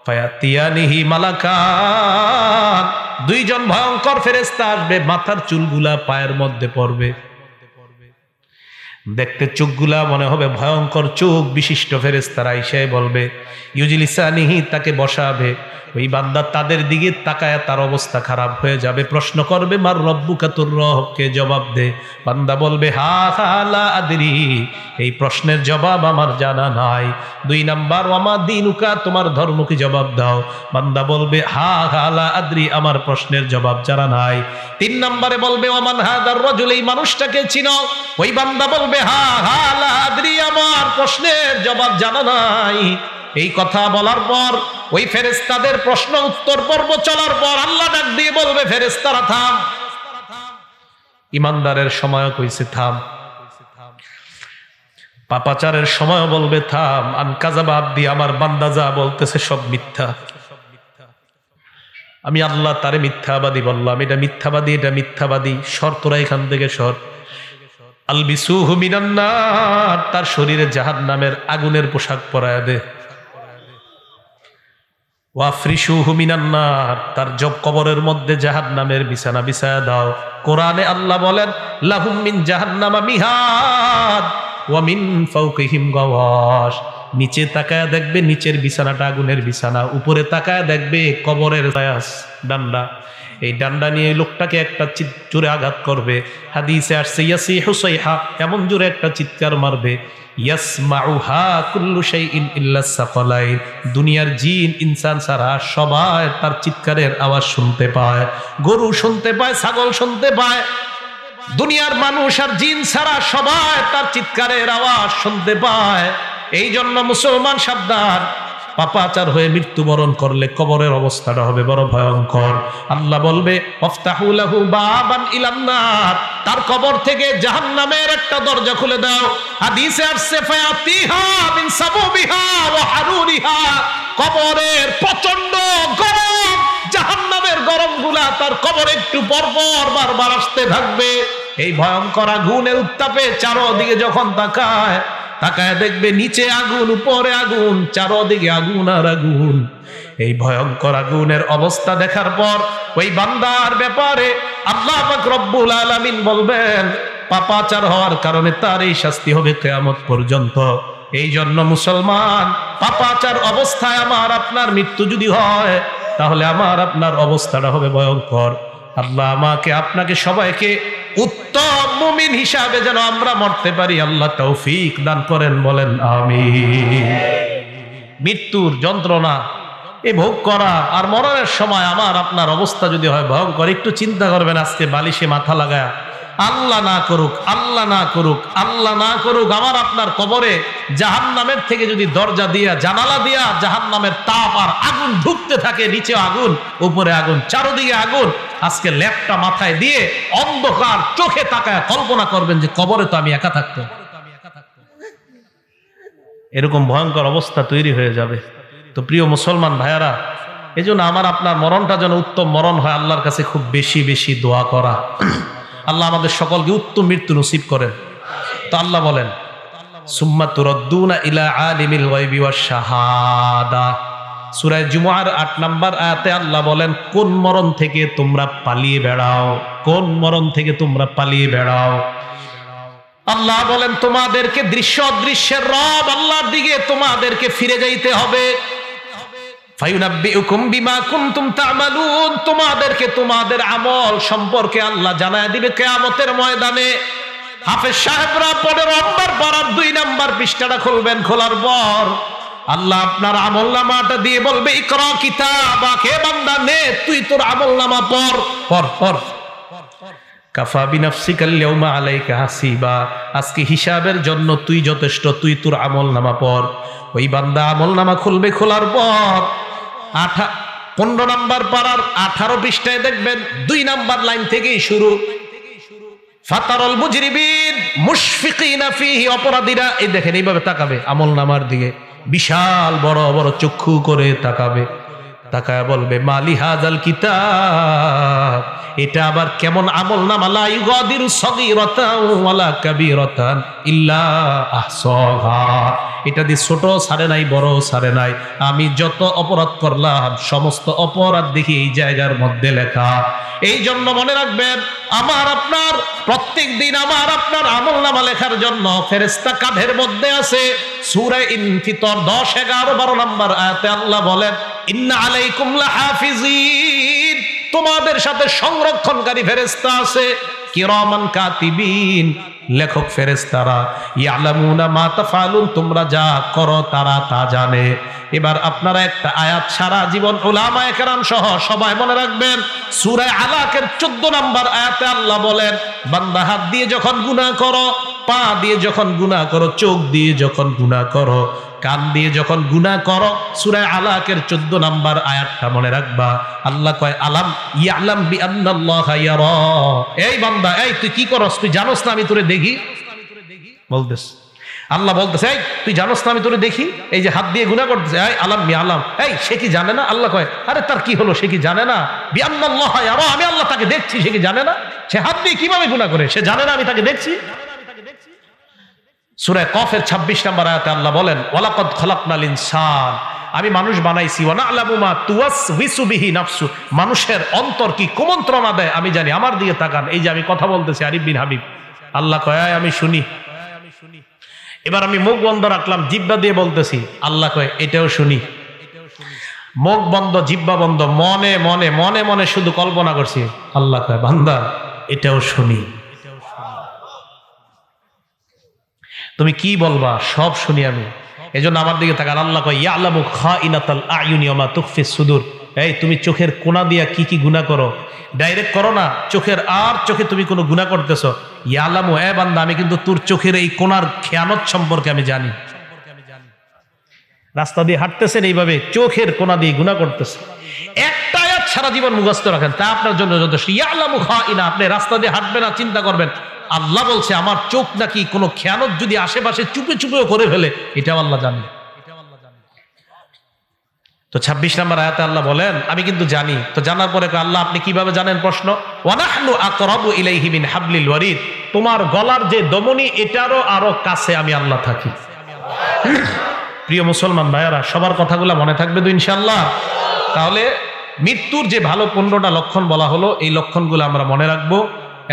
ফায়াতিয়ানিহি মালাকান, দুইজন ভয়ঙ্কর ফেরেশতা আসবে, মাথার চুলগুলা পায়ের মধ্যে পড়বে, দেখতে চোখগুলা মনে হবে ভয়ঙ্কর চোখ বিশিষ্ট ফেরেশতারা আইসাই বলবে ইউজিলিসানিহি, তাকে বসাবে। ওই বান্দা তাদের দিকে তাকায়, তার অবস্থা খারাপ হয়ে যাবে। প্রশ্ন করবে মার রব্বুকা, তোর রবকে জবাব দে। বান্দা বলবে হা লা আদরি, এই প্রশ্নের জবাব আমার জানা নাই। 2 নাম্বার ওয়ামা দিনুকা, তোমার ধর্ম কি, জবাব দাও। বান্দা বলবে হা লা আদরি, আমার প্রশ্নের জবাব জানা নাই। 3 নম্বরে বলবে ওয়ামান হাদার রাজুল, এই মানুষটাকে চিনো। ওই বান্দা বলবে হা লা আদরি, আমার প্রশ্নের জবাব জানা নাই। এই কথা বলার পর ওই ফেরেশতাদের প্রশ্ন উত্তর পর্ব চলার পর আল্লাহ ডাক দিয়ে বলবে ফেরেশতারা থাম। ইমানদারের সময় কইছে থাম, পাপাচারের সময় বলবে থাম। আনকাযাবা আবদি, আমার বান্দা যা বলতেছে সব মিথ্যা, আমি আল্লাহ তারে মিথ্যাবাদী বললাম, এটা মিথ্যাবাদী, এটা মিথ্যাবাদী, সর তোরা এখান থেকে সর। আলবিসুহু মিনান নার, তার শরীরে জাহান্নামের আগুনের পোশাক পরায় দে। ওয়াফরিশুহু মিনান নার, তার জব কবরের মধ্যে জাহান্নামের বিছানা বিছায়া দাও। কোরআনে আল্লাহ বলেন লাহুম মিন জাহান্নামা মিহাদ ওয়া মিন ফাওকিহিম গাওয়াশ, নিচে তাকায় দেখবে নিচের বিছানাটা আগুনের বিছানা, উপরে তাকায় দেখবে কবরের ডান্ডা। এই ডান্ডা নিয়ে লোকটাকে একটা জোরে আঘাত করবে। হাদিসে আসছে ইয়াসিহু সাইহা, এমন জোরে একটা চিৎকার মারবে ইয়াসমাউহা কুল্লু শাইইন ইল্লা সাকালাইন, দুনিয়ার জিন ইনসান ছাড়া সবাই তার চিৎকারের আওয়াজ শুনতে পায়। গরু শুনতে পায়, ছাগল শুনতে পায়, দুনিয়ার মানুষ আর জিন ছাড়া সবাই তার চিৎকারের আওয়াজ শুনতে পায়। এই জন্য মুসলমান সাবধান, পাপাচার হয়ে মৃত্যুবরণ করলে কবরের অবস্থাটা হবে বড় ভয়ঙ্কর। আল্লাহ বলবে ওয়াফতাহু লাহু বাবান ইলান নার, তার কবর থেকে জাহান্নামের একটা দরজা খুলে দাও। হাদিসে আসছে ফায়াতিহা মিন সাবুবিহা ওয়া হারুরিহা, কবরের প্রচন্ড গরম, জাহান্নামের গরমগুলা তার কবর একটু পর পর বারবার আসতে থাকবে। এই ভয়ঙ্কর আগুনের উত্তাপে চারদিকে যখন তাকায় দেখবে নিচে আগুন, উপরে আগুন, চারদিকে আগুন আর আগুন। এই ভয়ঙ্কর আগুনের অবস্থা দেখার পর ওই বান্দার ব্যাপারে আল্লাহ পাক রব্বুল আলামিন বলবেন পাপাচার হওয়ার কারণে তার এই শাস্তি হবে কিয়ামত পর্যন্ত। এই জন্য মুসলমান, পাপাচার অবস্থায় আমার আপনার মৃত্যু যদি হয় তাহলে আমার আপনার অবস্থাটা হবে ভয়ঙ্কর। আল্লাহ আমাকে আপনাকে সবাইকে উত্তম মুমিন হিসাবে যেন আমরা মরতে পারি আল্লাহ তৌফিক দান করেন, বলেন আমিন। মৃত্যুর যন্ত্রণা এ ভোগ করা আর মরণের সময় আমার আপনার অবস্থা যদি হয় ভয়ঙ্কর, একটু চিন্তা করবেন আজকে বালিশে মাথা লাগায়, আল্লাহ না করুক, আল্লাহ না করুক, আল্লাহ না করুক আমার আপনার কবরে জাহান্নামের থেকে যদি দরজা দিয়া, জানালা দিয়া জাহান্নামের তাপ আর আগুন ঢুকতে থাকে, নিচে আগুন, উপরে আগুন, চারদিকে আগুন, আজকে ল্যাপটা মাথায় দিয়ে অন্ধকার চোখে তাকায় কল্পনা করবেন যে কবরে তো আমি একা থাকতাম। এরকম ভয়ঙ্কর অবস্থা তৈরি হয়ে যাবে। তো প্রিয় মুসলমান ভাইয়ারা, এই জন্য আমার আপনার মরণটা যেন উত্তম মরণ হয়, আল্লাহর কাছে খুব বেশি বেশি দোয়া করা। আল্লাহ আমাদের সকলকে উত্তম মৃত্যু নসিব করেন। তো আল্লাহ বলেন সুম্মা তুরাদ্দুনা ইলা আলিমিল গায়বি ওয়াশ শাহাদা, সূরা জুমআর 8 নম্বর আয়াতে আল্লাহ বলেন কোন মরণ থেকে তোমরা পালিয়ে বেড়াও, কোন মরণ থেকে তোমরা পালিয়ে বেড়াও। আল্লাহ বলেন তোমাদেরকে দৃশ্য অদৃশ্যের রব আল্লাহর দিকে তোমাদেরকে ফিরে যাইতে হবে। ফায়ুনাব্বিউকুম বিমা কুনতুম তা'মালুন, তোমাদেরকে তোমাদের আমল সম্পর্কে আল্লাহ জানায় দিবে কিয়ামতের ময়দানে। হাফেজ সাহেবরা 15 নম্বর পারার 2 নম্বর পৃষ্ঠাটা খুলবেন, খোলার পর আল্লাহ আপনার আমলনামাটা দিয়ে বলবে ইকরা কিতাবাকে, বান্দা নে তুই তোর আমলনামা পড় পড় পড়। কাফা বিনাফসিকাল ইয়াউমা আলাইকা হাসিবা, আজকে হিসাবের জন্য তুই যথেষ্ট, তুই তোর আমলনামা পড়। ওই বান্দা আমলনামা খুলবে, খোলার পর 15 নম্বর পারার 18 পৃষ্ঠায় দেখবেন 2 নম্বর লাইন থেকেই শুরু। ফাতারাল মুজরিমিন মুশফিকিনা ফিহি, অপরাধীরা এই দেখেন এইভাবে তাকাবে আমলনামার দিকে, বিশাল বড় বড় চক্ষু করে তাকাবে, তাকায় বলবে মালি হাযাল কিতাব, এটা আবার কেমন আমলনামা, লা ইউগাদিরু সগীরাতান ওয়ালা কাবীরাতান ইল্লা আহসাহা, এটা দিয়ে ছোট ছাড়ে নাই, বড় ছাড়ে নাই, আমি যত অপরাধ করলাম সমস্ত অপরাধ দেখি এই জায়গার মধ্যে লেখা। এই জন্য মনে রাখবেন আমার আপনার প্রত্যেক দিন আমার আপনার আমলনামা লেখার জন্য ফেরেশতা কাঁধের মধ্যে আছে। সূরা ইনফিতর 10, 11, 12 নম্বর আয়াতে আল্লাহ বলেন ইন্না আলাইকুম লাহাফিজিন, তোমাদের সাথে সংরক্ষণকারী ফেরেশতা আছে, কিরামান কাতিবিন, লেখক ফেরেশতারা, ইয়ালামুনা মা তাফআলুন, তোমরা যা করো তারা তা জানে। এবার আপনারা একটা আয়াত সারা জীবন উলামায়ে কেরাম সহ সবাই মনে রাখবেন, সূরা আলাকের 14 নম্বর আয়াতে আল্লাহ বলেন বান্দা হাত দিয়ে যখন গুনাহ করো, পা দিয়ে যখন গুনাহ করো, চোখ দিয়ে যখন গুনাহ করো, কান দিয়ে যখন গুনাহ করো, সূরা আলাকের 14 নম্বর আয়াতটা মনে রাখবা। আল্লাহ কয় আলাম ইয়ালাম বিআন্নাল্লাহা ইয়ারা, এই বান্দা এই তুই কি করস, তুই জানোস না আমি তোরে দেখি, বলতেছ আল্লাহ বলতেছে এই তুই জানোস না আমি তোরে দেখি, এই যে হাত দিয়ে গুনাহ করতেছে, এই আলাম আলাম, এই সে কি জানে না? আল্লাহ কয় আরে তার কি হলো, সে কি জানে না? বিআন্নাল্লাহা ইয়ারা, আমি আল্লাহ তাকে দেখছি, সে কি জানে না? সে হাত দিয়ে কিভাবে গুনাহ করে, সে জানে না আমি তাকে দেখছি? সূরা কফের 26 নম্বর আয়াতে আল্লাহ বলেন ওয়ালাকাদ খালাকনাল ইনসান, আমি মানুষ বানাইছি, ওয়া না'লামু মা তুওয়াসওয়িসু বিহি নাফসু, মানুষের অন্তর কি কুমন্ত্রণা দেয় আমি জানি। আমার দিকে তাকান, এই যে আমি কথা বলতেছি আরিফ বিন হাবিব, আল্লাহ কয় আমি শুনি। এবার আমি মুখ বন্ধ রাখলাম, জিহ্বা দিয়ে বলতেছি, আল্লাহ কয় এটাও শুনি। মুখ বন্ধ, জিহ্বা বন্ধ, মনে মনে মনে মনে শুধু কল্পনা করছি, আল্লাহ কয় বান্দা এটাও শুনি। তুমি কি বলবা সব শুনি আমি, এজন্য আমার দিকে তাকান। আল্লাহ কয় ইয়ালামু খাইনাতাল আয়ুনি ওয়া মা তুখফিস সুদূর, এই তুমি চোখের কোনা দিয়া কি কি গুনাহ করো ডাইরেক্ট করো না, চোখের আর চোখে তুমি কোনো গুনাহ করতেছো, ইয়ালামু এ বান্দা আমি কিন্তু তোর চোখের এই কোনার খেয়ানত সম্পর্কে আমি জানি। রাস্তা দিয়ে হাঁটতেছেন এইভাবে চোখের কোনা দিয়ে গুনাহ করতেছে, একটা আয়াত সারা জীবন মুখস্থ রাখেন, তা আপনার জন্য যথেষ্ট। ইয়ালামু খাইনা, আপনি রাস্তা দিয়ে হাঁটবেন আর চিন্তা করবেন আল্লাহ বলছে আমার চোখ নাকি কোনো খেয়ানত যদি আশেপাশে চুপে চুপেও করে ফেলে, এটাও আল্লাহ জানে। তো 26 নম্বর আয়াতে আল্লাহ বলেন আমি কিন্তু জানি। তো জানার পরে আল্লাহ আপনি কিভাবে জানেন? প্রশ্ন, ওয়ানাহনু আকরাবু ইলাইহি মিন হাবলিল ওয়ারিদ, তোমার গলার যে দমনি এটারও আরো কাছে আমি আল্লাহ থাকি। প্রিয় মুসলমান ভাইয়ারা, সবার কথাগুলো মনে থাকবে তো ইনশাআল্লাহ? তাহলে মৃত্যুর যে ভালো 15টা লক্ষণ বলা হলো, এই লক্ষণগুলো আমরা মনে রাখবো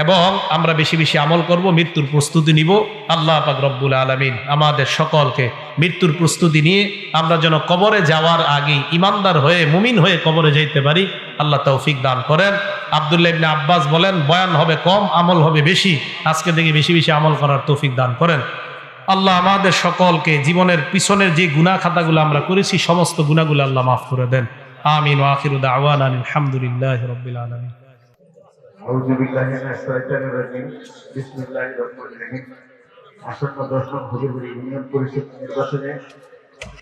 এবং আমরা বেশি বেশি আমল করব, মৃত্যুর প্রস্তুতি নিব। আল্লাহ পাক রব্বুল আলামিন আমাদের সকলকে মৃত্যুর প্রস্তুতি নিয়ে আমরা যেন কবরে যাওয়ার আগে ইমানদার হয়ে মুমিন হয়ে কবরে যাইতে পারি, আল্লাহ তৌফিক দান করেন। আব্দুল্লাহ ইবনে আব্বাস বলেন বয়ান হবে কম, আমল হবে বেশি। আজকে থেকে বেশি বেশি আমল করার তৌফিক দান করেন। আল্লাহ আমাদের সকলকে জীবনের পিছনের যে গুনাহ খাতাগুলো আমরা করেছি সমস্ত গুনাহগুলো আল্লাহ মাফ করে দেন। আমিন ওয়া আখিরু দাওয়ানা আলহামদুলিল্লাহি রাব্বিল আলামিন। আউযু বিল্লাহি মিনাশ শাইতানির রাজিম। বিসমিল্লাহির রহমানির রহিম। আসন্ন 10 নং হুজুরপুর ইউনিয়ন পরিষদ নির্বাচনে